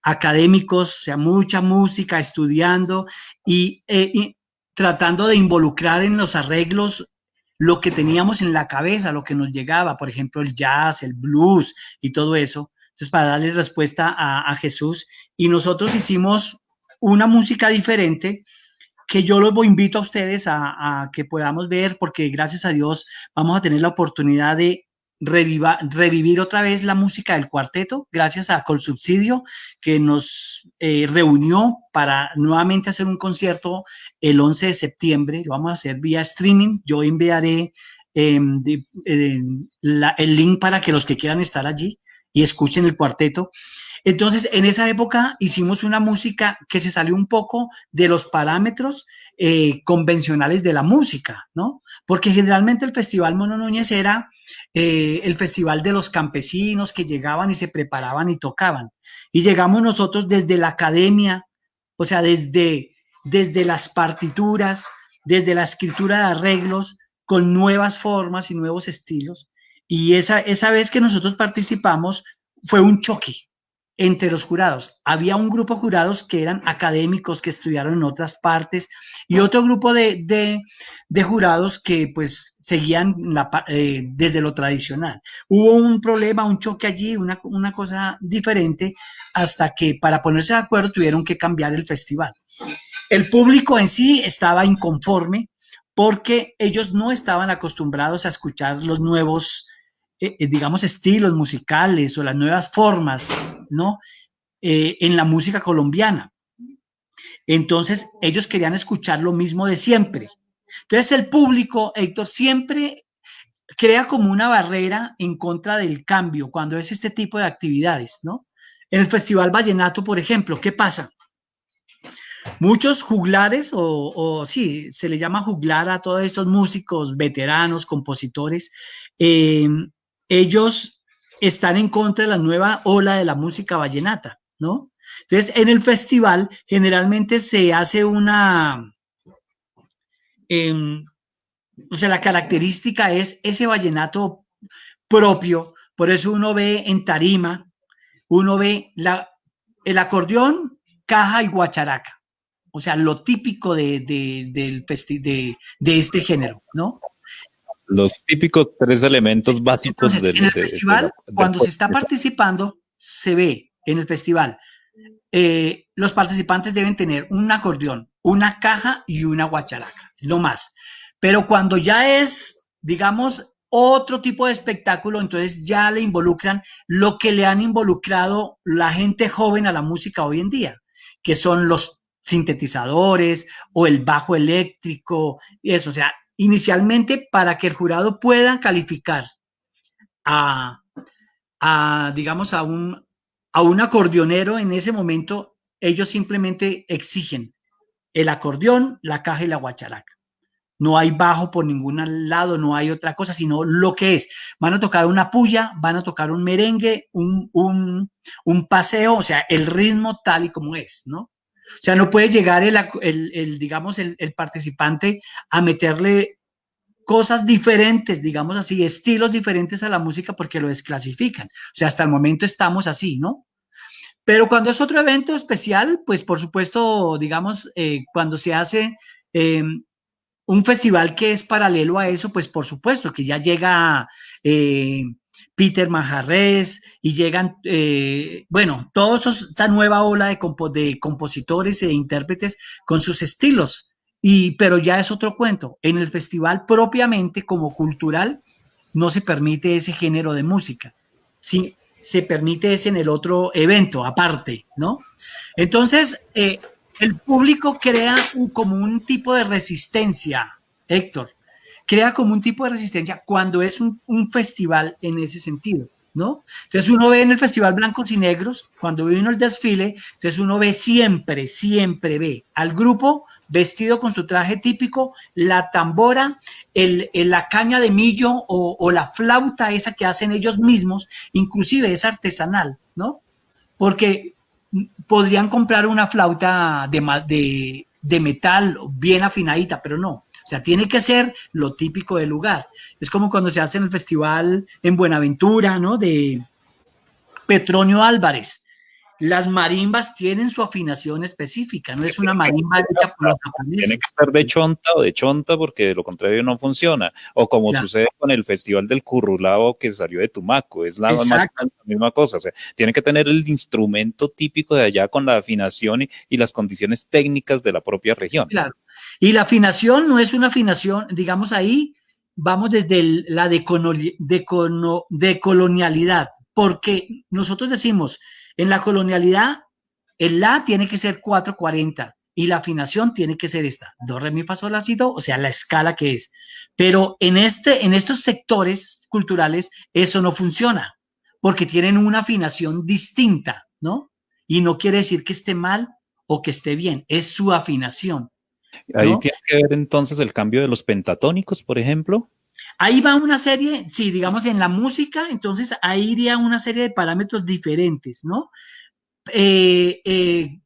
académicos, o sea, mucha música, estudiando y tratando de involucrar en los arreglos lo que teníamos en la cabeza, lo que nos llegaba, por ejemplo, el jazz, el blues y todo eso. Entonces, para darle respuesta a Jesús, y nosotros hicimos una música diferente que yo los invito a ustedes a que podamos ver, porque gracias a Dios vamos a tener la oportunidad de revivir otra vez la música del cuarteto, gracias a Colsubsidio, que nos reunió para nuevamente hacer un concierto el 11 de septiembre, lo vamos a hacer vía streaming, yo enviaré el link para que los que quieran estar allí y escuchen el cuarteto. Entonces, en esa época hicimos una música que se salió un poco de los parámetros convencionales de la música, ¿no? Porque generalmente el Festival Mono Núñez era el festival de los campesinos que llegaban y se preparaban y tocaban. Y llegamos nosotros desde la academia, o sea, desde las partituras, desde la escritura de arreglos, con nuevas formas y nuevos estilos. Y esa vez que nosotros participamos fue un choque entre los jurados. Había un grupo de jurados que eran académicos que estudiaron en otras partes y otro grupo de jurados que pues seguían desde lo tradicional. Hubo un problema, un choque allí, una cosa diferente, hasta que para ponerse de acuerdo tuvieron que cambiar el festival. El público en sí estaba inconforme porque ellos no estaban acostumbrados a escuchar los nuevos digamos, estilos musicales o las nuevas formas, ¿no? En la música colombiana. Entonces, ellos querían escuchar lo mismo de siempre. Entonces, el público, Héctor, siempre crea como una barrera en contra del cambio cuando es este tipo de actividades, ¿no? En el Festival Vallenato, por ejemplo, ¿qué pasa? Muchos juglares, sí, se le llama juglar a todos estos músicos veteranos, compositores, ellos están en contra de la nueva ola de la música vallenata, ¿no? Entonces, en el festival generalmente se hace o sea, la característica es ese vallenato propio, por eso uno ve en tarima, uno ve el acordeón, caja y guacharaca. O sea, lo típico de este género, ¿no? Los típicos tres elementos básicos Entonces, en el festival, cuando se está participando, se ve en el festival, los participantes deben tener un acordeón, una caja y una guacharaca, lo más. Pero cuando ya es, digamos, otro tipo de espectáculo, entonces ya le involucran lo que le han involucrado la gente joven a la música hoy en día, que son los sintetizadores o el bajo eléctrico, y eso, o sea, inicialmente para que el jurado pueda calificar digamos, a un acordeonero en ese momento, ellos simplemente exigen el acordeón, la caja y la guacharaca. No hay bajo por ningún lado, no hay otra cosa, sino lo que es. Van a tocar una puya, van a tocar un merengue, un paseo, o sea, el ritmo tal y como es, ¿no? O sea, no puede llegar digamos, el participante a meterle cosas diferentes, digamos así, estilos diferentes a la música porque lo desclasifican. O sea, hasta el momento estamos así, ¿no? Pero cuando es otro evento especial, pues por supuesto, digamos, cuando se hace un festival que es paralelo a eso, pues por supuesto que ya llega Peter Manjarrés, y llegan, bueno, toda esta nueva ola de compositores e intérpretes con sus estilos, pero ya es otro cuento. En el festival propiamente como cultural no se permite ese género de música, sí, se permite ese en el otro evento aparte, ¿no? Entonces, el público crea como un tipo de resistencia, Héctor, crea como un tipo de resistencia cuando es un festival en ese sentido, ¿no? Entonces uno ve en el Festival Blancos y Negros, cuando vino el desfile, entonces uno ve siempre ve al grupo vestido con su traje típico, la tambora, la caña de millo o la flauta esa que hacen ellos mismos, inclusive es artesanal, ¿no? Porque podrían comprar una flauta de metal bien afinadita, pero no. O sea, tiene que ser lo típico del lugar. Es como cuando se hace en el festival en Buenaventura, ¿no? De Petronio Álvarez. Las marimbas tienen su afinación específica, no es una marimba hecha por los japoneses. Tiene que estar de chonta o de chonta porque de lo contrario no funciona. O como sucede con el Festival del Currulao que salió de Tumaco, es la misma cosa. O sea, tiene que tener el instrumento típico de allá con la afinación y las condiciones técnicas de la propia región. Claro. Y la afinación no es una afinación, digamos ahí, vamos desde la decolonialidad, porque nosotros decimos, en la colonialidad, el la tiene que ser 4/40 y la afinación tiene que ser esta, do, re, mi, fa, sol, la, si, do, o sea, la escala que es. Pero en estos sectores culturales eso no funciona, porque tienen una afinación distinta, ¿no? Y no quiere decir que esté mal o que esté bien, es su afinación. Ahí tiene que ver entonces el cambio de los pentatónicos, por ejemplo. Ahí va una serie, sí, digamos en la música, entonces ahí iría una serie de parámetros diferentes, ¿no? Que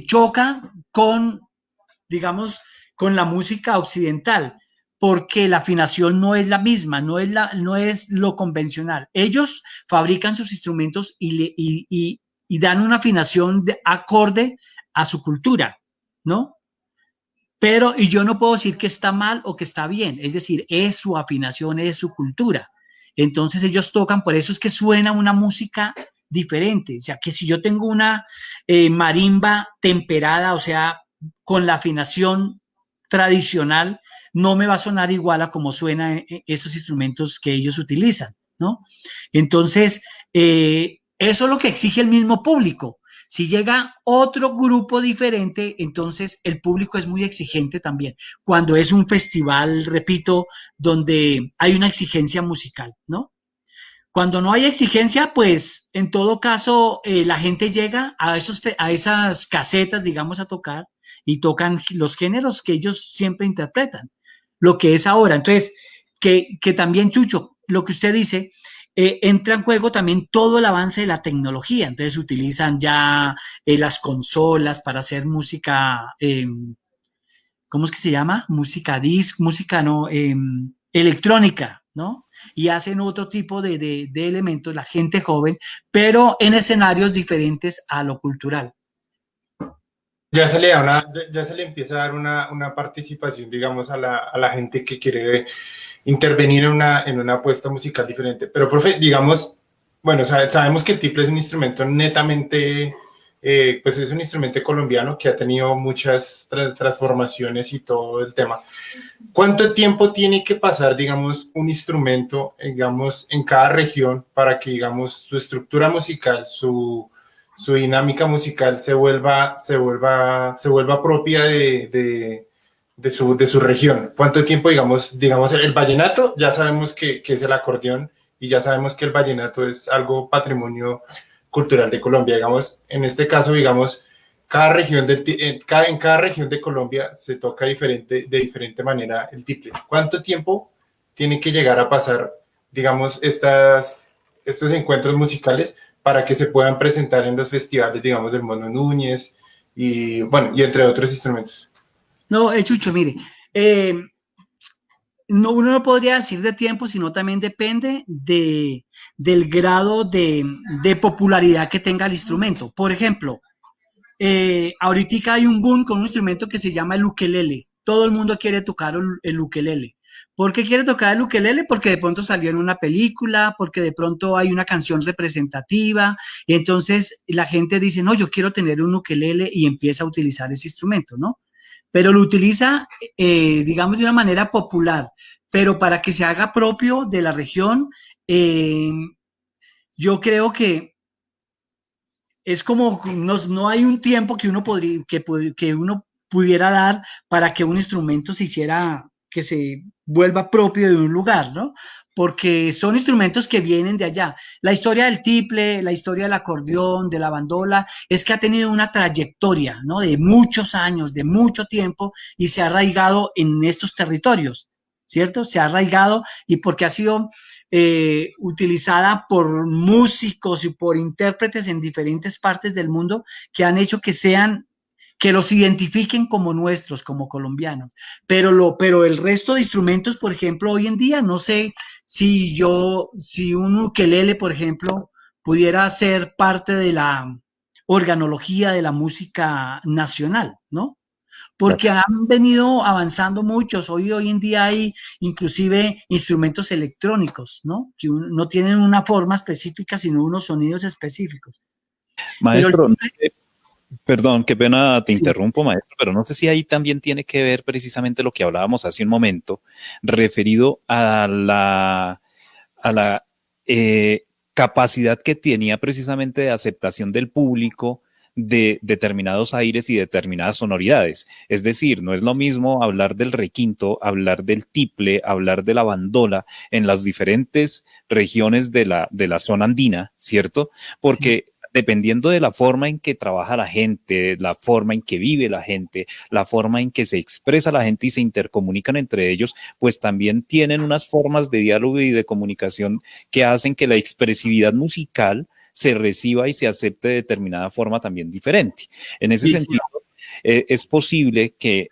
choca con, digamos, con la música occidental, porque la afinación no es la misma, no es lo convencional. Ellos fabrican sus instrumentos y dan una afinación acorde a su cultura, ¿no? Pero, y yo no puedo decir que está mal o que está bien, es decir, es su afinación, es su cultura. Entonces ellos tocan, por eso es que suena una música diferente. O sea, que si yo tengo una marimba temperada, o sea, con la afinación tradicional, no me va a sonar igual a como suenan esos instrumentos que ellos utilizan, ¿no? Entonces, eso es lo que exige el mismo público. Si llega otro grupo diferente, entonces el público es muy exigente también. Cuando es un festival, repito, donde hay una exigencia musical, ¿no? Cuando no hay exigencia, pues en todo caso la gente llega a esas casetas, digamos, a tocar y tocan los géneros que ellos siempre interpretan, lo que es ahora. Entonces, que también, Chucho, lo que usted dice, entra en juego también todo el avance de la tecnología. Entonces utilizan ya las consolas para hacer música, ¿cómo es que se llama? Música disc, música no, electrónica, ¿no? Y hacen otro tipo de elementos, la gente joven, pero en escenarios diferentes a lo cultural. Ya se le empieza a dar una participación, digamos, a la gente que quiere intervenir en una apuesta musical diferente. Pero, profe, digamos, bueno, sabemos que el tiple es un instrumento netamente, pues es un instrumento colombiano que ha tenido muchas transformaciones y todo el tema. ¿Cuánto tiempo tiene que pasar, digamos, un instrumento, digamos, en cada región para que, digamos, su estructura musical, su dinámica musical se vuelva propia de su región? ¿Cuánto tiempo, digamos, el vallenato? Ya sabemos que es el acordeón y ya sabemos que el vallenato es algo patrimonio cultural de Colombia. Digamos, en este caso, digamos, en cada región de Colombia se toca de diferente manera el tiple. ¿Cuánto tiempo tiene que llegar a pasar, digamos, estos encuentros musicales para que se puedan presentar en los festivales, digamos, del Mono Núñez y, bueno, y entre otros instrumentos? No, Chucho, mire, no, uno no podría decir de tiempo, sino también depende del grado de popularidad que tenga el instrumento. Por ejemplo, ahorita hay un boom con un instrumento que se llama el ukelele. Todo el mundo quiere tocar el ukelele. ¿Por qué quiere tocar el ukelele? Porque de pronto salió en una película, porque de pronto hay una canción representativa, y entonces la gente dice, no, yo quiero tener un ukelele y empieza a utilizar ese instrumento, ¿no? Pero lo utiliza, digamos, de una manera popular, pero para que se haga propio de la región, eh, yo creo que es como, no hay un tiempo que que uno pudiera dar para que un instrumento se hiciera, que se vuelva propio de un lugar, ¿no? Porque son instrumentos que vienen de allá. La historia del tiple, la historia del acordeón, de la bandola, es que ha tenido una trayectoria, ¿no? De muchos años, de mucho tiempo, y se ha arraigado en estos territorios, ¿cierto? Se ha arraigado y porque ha sido utilizada por músicos y por intérpretes en diferentes partes del mundo que han hecho que los identifiquen como nuestros, como colombianos. Pero el resto de instrumentos, por ejemplo, hoy en día, no sé si un ukelele, por ejemplo, pudiera ser parte de la organología de la música nacional, ¿no? Porque han venido avanzando muchos. Hoy en día hay inclusive instrumentos electrónicos, ¿no? Que no tienen una forma específica, sino unos sonidos específicos. Maestro, perdón, qué pena te Sí. interrumpo, maestro, pero no sé si ahí también tiene que ver precisamente lo que hablábamos hace un momento, referido a la capacidad que tenía precisamente de aceptación del público de determinados aires y determinadas sonoridades. Es decir, no es lo mismo hablar del requinto, hablar del tiple, hablar de la bandola en las diferentes regiones de la zona andina, ¿cierto? Porque dependiendo de la forma en que trabaja la gente, la forma en que vive la gente, la forma en que se expresa la gente y se intercomunican entre ellos, pues también tienen unas formas de diálogo y de comunicación que hacen que la expresividad musical se reciba y se acepte de determinada forma también diferente. En ese sentido, es posible que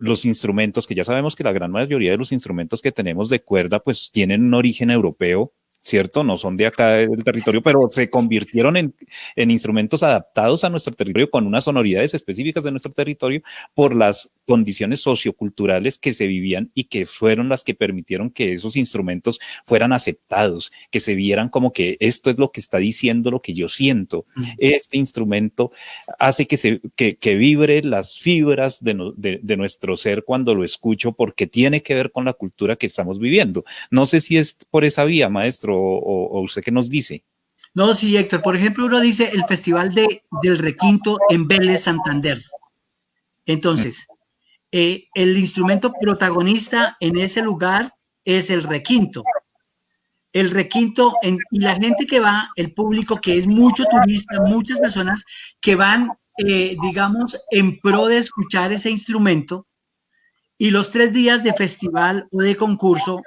los instrumentos, que ya sabemos que la gran mayoría de los instrumentos que tenemos de cuerda, pues tienen un origen europeo, ¿cierto? No son de acá del territorio, pero se convirtieron en instrumentos adaptados a nuestro territorio con unas sonoridades específicas de nuestro territorio por las condiciones socioculturales que se vivían y que fueron las que permitieron que esos instrumentos fueran aceptados, que se vieran como que esto es lo que está diciendo lo que yo siento. Este instrumento hace que vibre las fibras de nuestro ser cuando lo escucho porque tiene que ver con la cultura que estamos viviendo. No sé si es por esa vía, maestro, o usted qué nos dice. No, sí, Héctor. Por ejemplo, uno dice el Festival del Requinto en Vélez, Santander. Entonces, el instrumento protagonista en ese lugar es el requinto. El requinto, y la gente que va, el público que es mucho turista, muchas personas que van, digamos, en pro de escuchar ese instrumento, y los 3 días de festival o de concurso,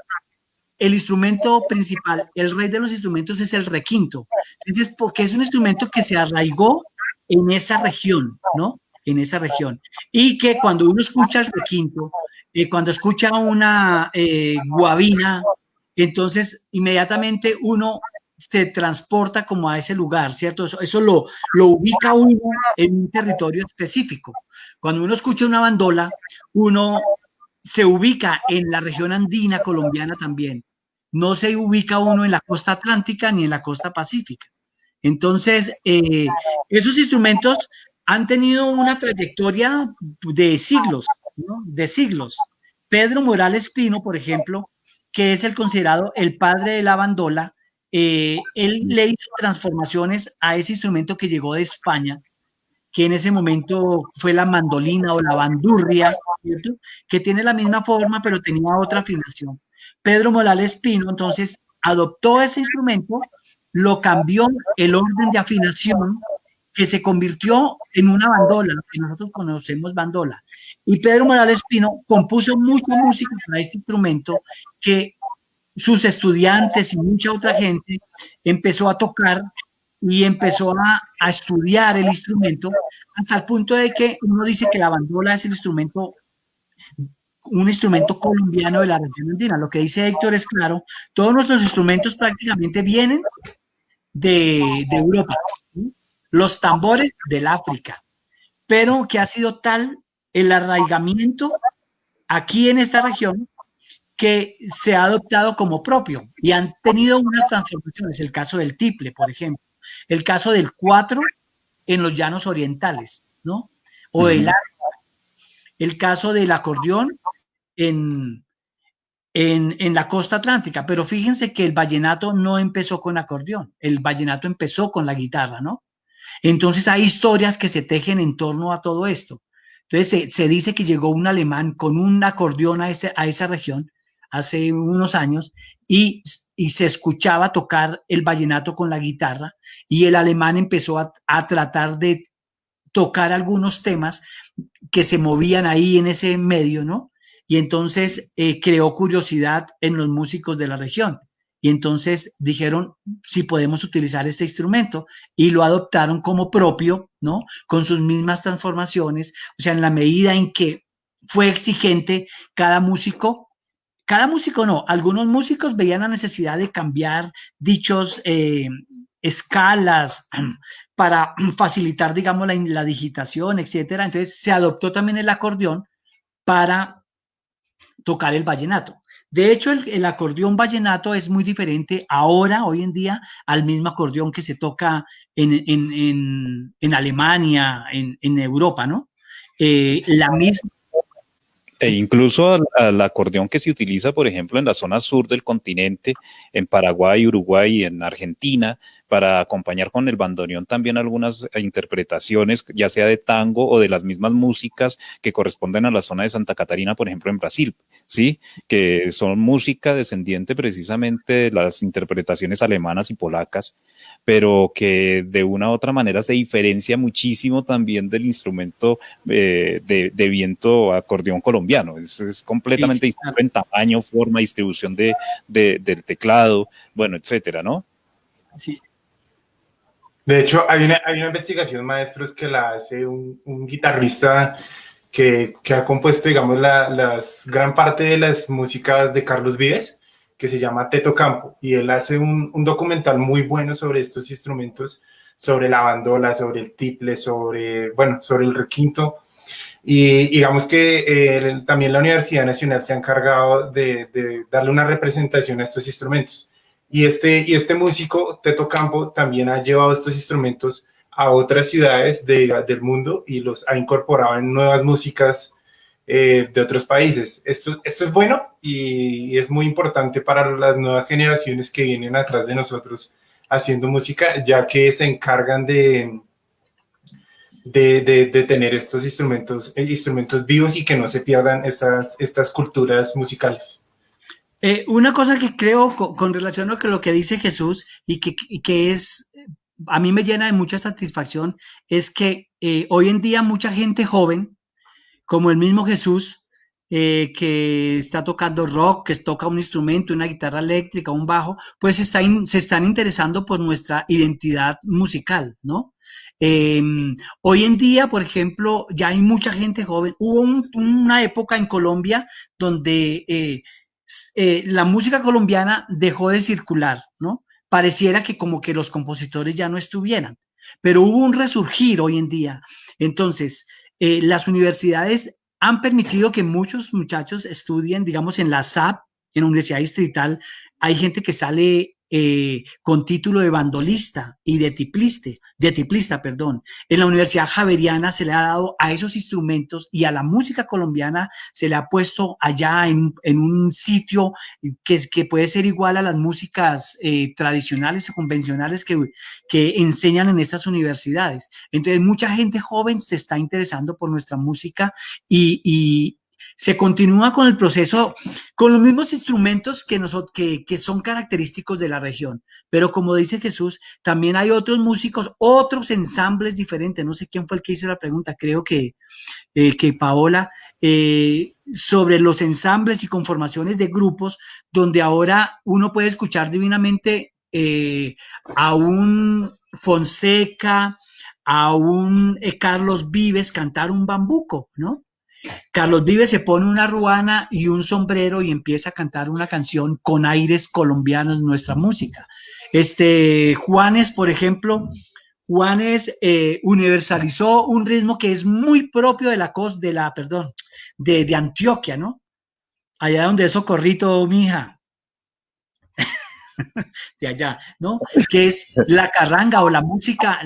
el instrumento principal, el rey de los instrumentos es el requinto. Entonces, porque es un instrumento que se arraigó en esa región, ¿no? En esa región. Y que cuando uno escucha el requinto, cuando escucha una guabina, entonces inmediatamente uno se transporta como a ese lugar, ¿cierto? Eso lo ubica uno en un territorio específico. Cuando uno escucha una bandola, uno se ubica en la región andina colombiana también. No se ubica uno en la costa atlántica ni en la costa pacífica. Entonces, esos instrumentos han tenido una trayectoria de siglos, ¿no? De siglos. Pedro Morales Pino, por ejemplo, que es el considerado el padre de la bandola, él le hizo transformaciones a ese instrumento que llegó de España, que en ese momento fue la mandolina o la bandurria, ¿cierto? Que tiene la misma forma, pero tenía otra afinación. Pedro Morales Pino, entonces, adoptó ese instrumento, lo cambió el orden de afinación, que se convirtió en una bandola, lo que nosotros conocemos bandola. Y Pedro Morales Pino compuso mucha música para este instrumento que sus estudiantes y mucha otra gente empezó a tocar y empezó a estudiar el instrumento hasta el punto de que uno dice que la bandola es el instrumento, un instrumento colombiano de la región andina. Lo que dice Héctor es claro, todos nuestros instrumentos prácticamente vienen de Europa, ¿sí? Los tambores del África, pero que ha sido tal el arraigamiento aquí en esta región que se ha adoptado como propio y han tenido unas transformaciones. El caso del tiple, por ejemplo, el caso del cuatro en los llanos orientales, ¿no? O el caso del acordeón en, en la costa atlántica, pero fíjense que el vallenato no empezó con acordeón, el vallenato empezó con la guitarra, ¿no? Entonces hay historias que se tejen en torno a todo esto. Entonces se dice que llegó un alemán con un acordeón a esa región hace unos años y se escuchaba tocar el vallenato con la guitarra y el alemán empezó a tratar de tocar algunos temas que se movían ahí en ese medio, ¿no? Y entonces creó curiosidad en los músicos de la región. Y entonces dijeron si podemos utilizar este instrumento y lo adoptaron como propio, ¿no? Con sus mismas transformaciones, o sea, en la medida en que fue exigente cada músico no, algunos músicos veían la necesidad de cambiar dichos escalas para facilitar, digamos, la digitación, etcétera. Entonces se adoptó también el acordeón para tocar el vallenato. De hecho, el acordeón vallenato es muy diferente ahora, hoy en día, al mismo acordeón que se toca en Alemania, en Europa, ¿no? La misma. E incluso al acordeón que se utiliza, por ejemplo, en la zona sur del continente, en Paraguay, Uruguay y en Argentina, para acompañar con el bandoneón también algunas interpretaciones, ya sea de tango o de las mismas músicas que corresponden a la zona de Santa Catarina, por ejemplo, en Brasil, ¿sí? Que son música descendiente precisamente de las interpretaciones alemanas y polacas, pero que de una u otra manera se diferencia muchísimo también del instrumento de viento acordeón colombiano. Es completamente distinto en tamaño, forma, distribución del teclado, bueno, etcétera, ¿no? Sí. De hecho, hay una investigación, maestros, que la hace un guitarrista que ha compuesto, digamos, gran parte de las músicas de Carlos Vives, que se llama Teto Campo, y él hace un documental muy bueno sobre estos instrumentos, sobre la bandola, sobre el tiple, sobre el requinto, y digamos que también la Universidad Nacional se ha encargado de darle una representación a estos instrumentos. Y este músico, Teto Campo, también ha llevado estos instrumentos a otras ciudades del mundo y los ha incorporado en nuevas músicas de otros países. Esto es bueno y es muy importante para las nuevas generaciones que vienen atrás de nosotros haciendo música, ya que se encargan de tener estos instrumentos vivos y que no se pierdan estas culturas musicales. Una cosa que creo con relación a lo que dice Jesús y que es, a mí me llena de mucha satisfacción, es que hoy en día mucha gente joven, como el mismo Jesús, que está tocando rock, que toca un instrumento, una guitarra eléctrica, un bajo, pues se están interesando por nuestra identidad musical, ¿no? Hoy en día, por ejemplo, ya hay mucha gente joven. Hubo una época en Colombia donde la música colombiana dejó de circular, ¿no? Pareciera que como que los compositores ya no estuvieran, pero hubo un resurgir hoy en día. Entonces, las universidades han permitido que muchos muchachos estudien, digamos, en la SAP, en la Universidad Distrital, hay gente que sale con título de bandolista y de tiplista, perdón. En la Universidad Javeriana se le ha dado a esos instrumentos y a la música colombiana se le ha puesto allá en un sitio que puede ser igual a las músicas tradicionales o convencionales que enseñan en estas universidades. Entonces, mucha gente joven se está interesando por nuestra música y se continúa con el proceso, con los mismos instrumentos que son característicos de la región. Pero como dice Jesús, también hay otros músicos, otros ensambles diferentes. No sé quién fue el que hizo la pregunta, creo que Paola, sobre los ensambles y conformaciones de grupos, donde ahora uno puede escuchar divinamente a un Fonseca, a un Carlos Vives cantar un bambuco, ¿no? Carlos Vives se pone una ruana y un sombrero y empieza a cantar una canción con aires colombianos, nuestra música. Juanes, por ejemplo, Juanes universalizó un ritmo que es muy propio de Antioquia, ¿no? allá donde es Socorrito, mija, de allá, ¿no? Que es la carranga o la música,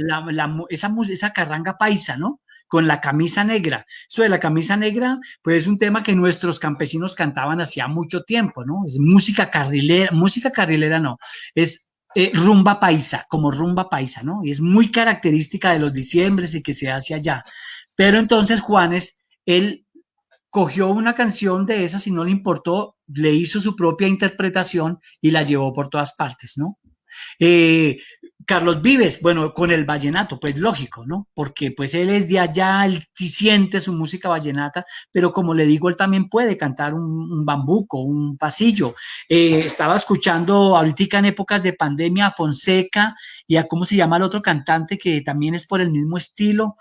esa carranga paisa, ¿no? Con la camisa negra. Eso de la camisa negra, pues es un tema que nuestros campesinos cantaban hacía mucho tiempo, ¿no? Es música carrilera no, es rumba paisa, como rumba paisa, ¿no? Y es muy característica de los diciembres y que se hace allá. Pero entonces Juanes, él cogió una canción de esas y no le importó, le hizo su propia interpretación y la llevó por todas partes, ¿no? Eh, Carlos Vives, bueno, con el vallenato, pues lógico, ¿no? Porque pues él es de allá, él siente su música vallenata, pero como le digo, él también puede cantar un bambuco, un pasillo. Estaba escuchando ahorita en épocas de pandemia a Fonseca y a cómo se llama el otro cantante que también es por el mismo estilo.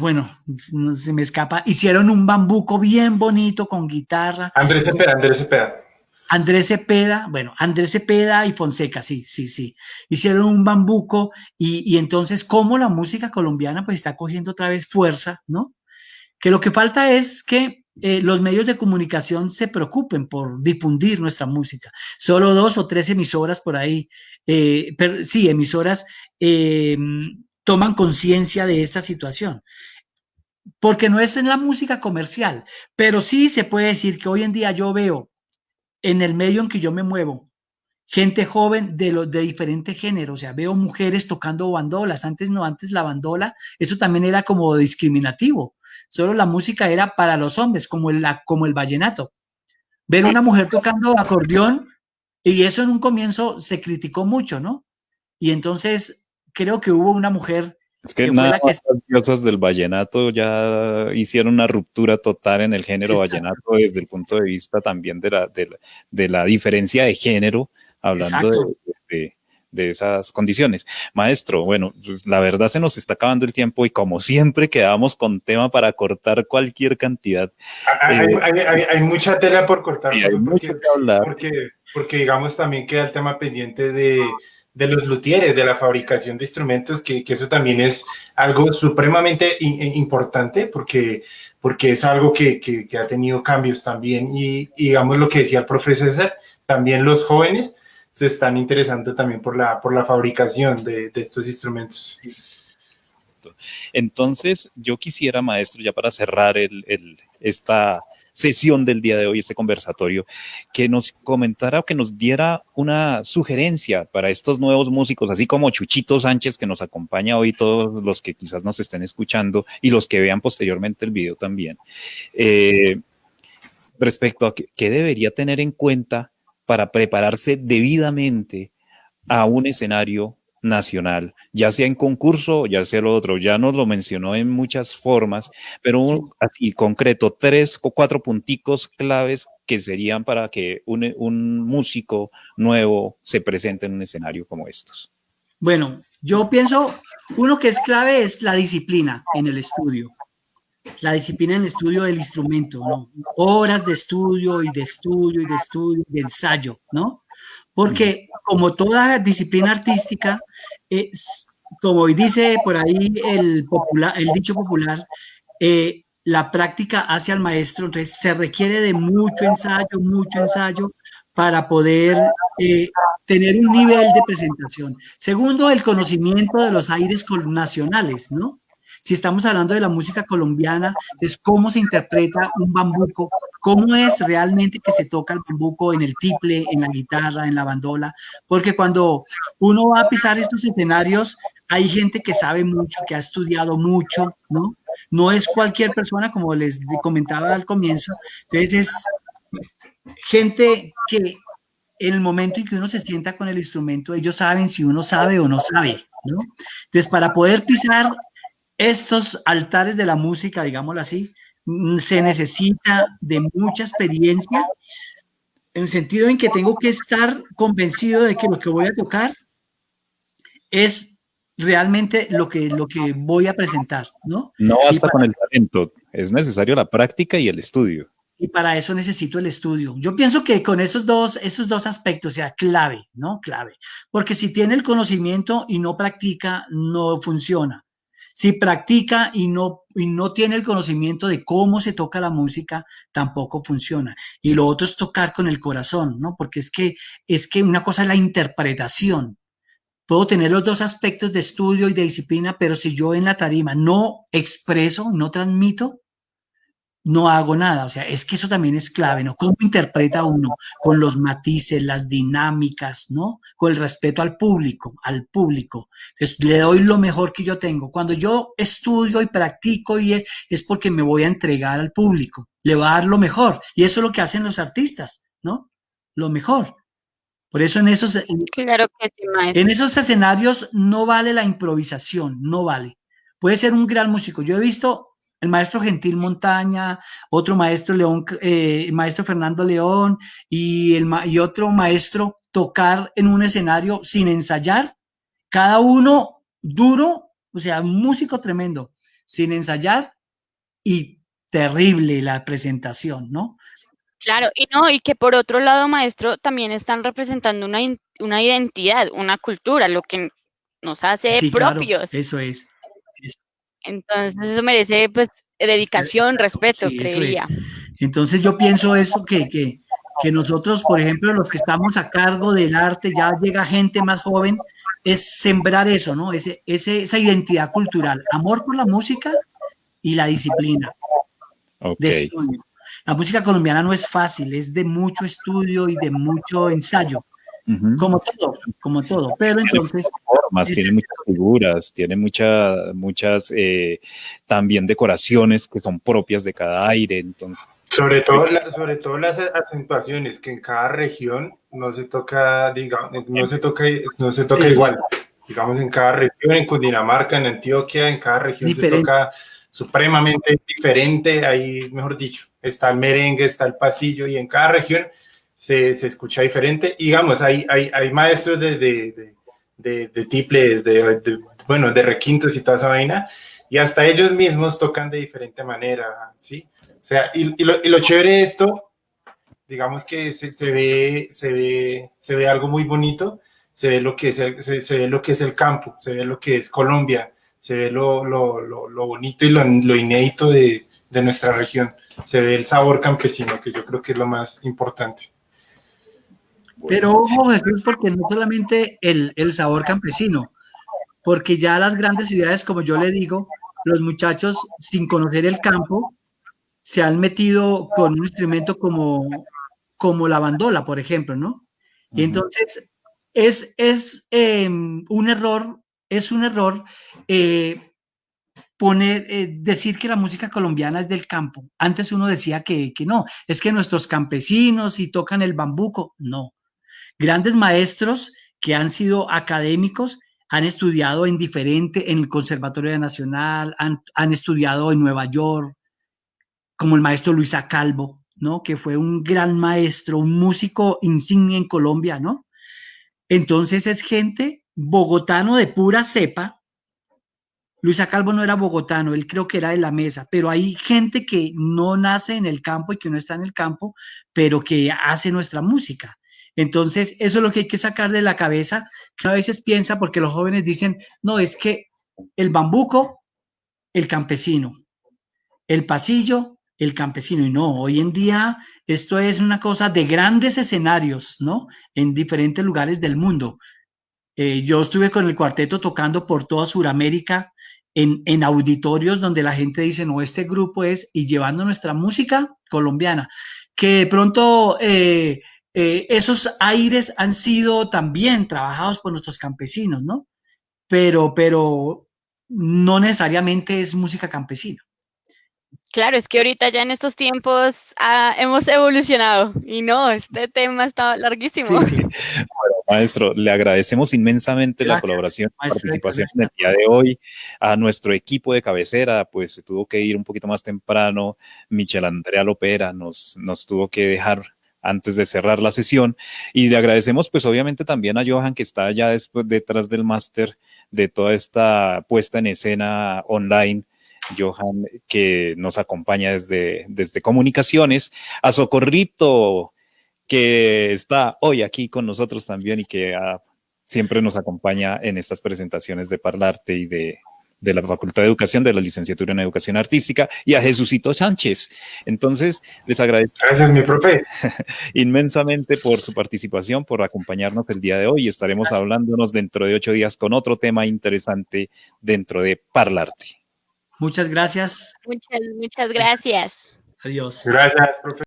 Bueno, no se me escapa. Hicieron un bambuco bien bonito con guitarra. Andrés Cepeda, Andrés Cepeda. Andrés Cepeda, bueno, Andrés Cepeda y Fonseca, sí, sí, sí. Hicieron un bambuco y entonces como la música colombiana pues está cogiendo otra vez fuerza, ¿no? Que lo que falta es que los medios de comunicación se preocupen por difundir nuestra música. Solo 2 o 3 emisoras por ahí, sí, emisoras toman conciencia de esta situación porque no es en la música comercial, pero sí se puede decir que hoy en día yo veo en el medio en que yo me muevo gente joven de diferentes géneros, o sea, veo mujeres tocando bandolas, antes no, antes la bandola, eso también era como discriminativo, solo la música era para los hombres, como el vallenato. Ver una mujer tocando acordeón, y eso en un comienzo se criticó mucho, ¿no? Y entonces creo que hubo una mujer Es que que fue nada la que... más las diosas del vallenato ya hicieron una ruptura total en el género Exacto, vallenato desde el punto de vista también de la diferencia de género, hablando exacto. de esas condiciones. Maestro, bueno, pues la verdad se nos está acabando el tiempo y como siempre quedamos con tema para cortar cualquier cantidad. Hay mucha tela por cortar, Y hay profe, mucho que hablar. porque digamos también queda el tema pendiente de los luthieres, de la fabricación de instrumentos, que eso también es algo supremamente importante porque es algo que ha tenido cambios también y digamos lo que decía el profesor César, también los jóvenes se están interesando también por la fabricación de estos instrumentos. Entonces, yo quisiera, maestro, ya para cerrar esta sesión del día de hoy, este conversatorio, que nos comentara o que nos diera una sugerencia para estos nuevos músicos, así como Chuchito Sánchez, que nos acompaña hoy, todos los que quizás nos estén escuchando y los que vean posteriormente el video también, respecto a qué debería tener en cuenta para prepararse debidamente a un escenario nacional, ya sea en concurso, ya sea lo otro, ya nos lo mencionó en muchas formas, pero así concreto, 3 o 4 punticos claves que serían para que un músico nuevo se presente en un escenario como estos. Bueno, yo pienso, uno que es clave es la disciplina en el estudio. La disciplina en el estudio del instrumento, ¿no? Horas de estudio y de estudio y de estudio, de ensayo, ¿no? Porque como toda disciplina artística, como dice por ahí el dicho popular, la práctica hace al maestro, entonces se requiere de mucho ensayo para poder tener un nivel de presentación. Segundo, el conocimiento de los aires nacionales, ¿no? Si estamos hablando de la música colombiana, es cómo se interpreta un bambuco, cómo es realmente que se toca el bambuco en el tiple, en la guitarra, en la bandola, porque cuando uno va a pisar estos escenarios, hay gente que sabe mucho, que ha estudiado mucho, ¿no? No es cualquier persona, como les comentaba al comienzo, entonces es gente que en el momento en que uno se sienta con el instrumento, ellos saben si uno sabe o no sabe, ¿no? Entonces, para poder pisar estos altares de la música, digámoslo así, se necesita de mucha experiencia, en el sentido en que tengo que estar convencido de que lo que voy a tocar es realmente lo que voy a presentar, ¿no? No basta con el talento, es necesario la práctica y el estudio. Y para eso necesito el estudio. Yo pienso que con esos dos aspectos, o sea, clave, ¿no? Clave. Porque si tiene el conocimiento y no practica, no funciona. Si practica y no tiene el conocimiento de cómo se toca la música, tampoco funciona. Y lo otro es tocar con el corazón, ¿no? Porque es que una cosa es la interpretación. Puedo tener los dos aspectos de estudio y de disciplina, pero si yo en la tarima no expreso, no transmito, no hago nada. O sea, es que eso también es clave, ¿no? ¿Cómo interpreta uno? Con los matices, las dinámicas, ¿no? Con el respeto al público, al público. Entonces, le doy lo mejor que yo tengo. Cuando yo estudio y practico es porque me voy a entregar al público. Le voy a dar lo mejor. Y eso es lo que hacen los artistas, ¿no? Lo mejor. Por eso Claro que sí, en maestro. esos escenarios no vale la improvisación, no vale. Puede ser un gran músico. Yo he visto el maestro Gentil Montaña, otro maestro León, el maestro Fernando León y otro maestro tocar en un escenario sin ensayar, cada uno duro, o sea, un músico tremendo, sin ensayar y terrible la presentación, ¿no? Claro, y no, y que por otro lado, maestro, también están representando una identidad, una cultura, lo que nos hace Sí, claro, propios. eso es. Es- Entonces, eso merece, pues, dedicación, respeto, Sí, eso es. creería. Entonces yo pienso eso que nosotros, por ejemplo, los que estamos a cargo del arte, ya llega gente más joven, es sembrar eso, ¿no? Esa identidad cultural, amor por la música y la disciplina de Ok. estudio. La música colombiana no es fácil, es de mucho estudio y de mucho ensayo, Ujú. como todo. Pero Tiene entonces, muchas formas, esa tiene es muchas figuras, tiene muchas también decoraciones que son propias de cada aire. Entonces, Sobre todo las acentuaciones, que en cada región no se toca, digamos, no se sí, toca sí, igual. Digamos, en cada región, en Cundinamarca, en Antioquia, en cada región se diferente. toca supremamente diferente. Ahí, mejor dicho, está el merengue, está el pasillo, y en cada región se escucha diferente. Y digamos, hay maestros de tiples, bueno, de requintos y toda esa vaina, y hasta ellos mismos tocan de diferente manera, ¿sí? O sea, y lo chévere de esto, digamos que se ve algo muy bonito, se ve lo que es se ve lo que es el campo, se ve lo que es Colombia, se ve lo bonito y lo inédito de nuestra región, se ve el sabor campesino, que yo creo que es lo más importante. Pero bueno, ojo, Jesús, porque no solamente el sabor campesino, porque ya las grandes ciudades, como yo le digo, los muchachos sin conocer el campo se han metido con un instrumento como la bandola, por ejemplo, ¿no? Y ujú. entonces es un error eh, decir que la música colombiana es del campo. Antes uno decía que no, es que nuestros campesinos y tocan el bambuco, no. Grandes maestros que han sido académicos, han estudiado en el Conservatorio Nacional, han estudiado en Nueva York, como el maestro Luisa Calvo, ¿no? Que fue un gran maestro, un músico insignia en Colombia, ¿no? Entonces es gente bogotano de pura cepa. Luisa Calvo no era bogotano, él creo que era de la mesa, pero hay gente que no nace en el campo y que no está en el campo, pero que hace nuestra música. Entonces, eso es lo que hay que sacar de la cabeza, que a veces piensa, porque los jóvenes dicen, no, es que el bambuco, el campesino, el pasillo, el campesino. Y no, hoy en día esto es una cosa de grandes escenarios, ¿no? En diferentes lugares del mundo. Yo estuve con el cuarteto tocando por toda Sudamérica en auditorios donde la gente dice, no, este grupo es, y llevando nuestra música colombiana, que de pronto esos aires han sido también trabajados por nuestros campesinos, ¿no? Pero no necesariamente es música campesina. Claro, es que ahorita ya en estos tiempos hemos evolucionado y no, este tema está larguísimo. Sí, sí. Maestro, le agradecemos inmensamente la Gracias, colaboración y maestro Héctor, participación en gracias el día de hoy. A nuestro equipo de cabecera, pues se tuvo que ir un poquito más temprano. Michel Andrea Lopera nos tuvo que dejar antes de cerrar la sesión. Y le agradecemos, pues obviamente también a Johan, que está ya después detrás del máster de toda esta puesta en escena online. Johan, que nos acompaña desde Comunicaciones, a Socorrito, que está hoy aquí con nosotros también y que siempre nos acompaña en estas presentaciones de Parlaarte y de la Facultad de Educación, de la Licenciatura en Educación Artística, y a Jesucito Sánchez. Entonces, les agradezco Gracias, mi profe. inmensamente por su participación, por acompañarnos el día de hoy. Estaremos hablándonos dentro de 8 días con otro tema interesante dentro de Parlaarte. Muchas gracias. Muchas gracias. Adiós. Gracias, profe.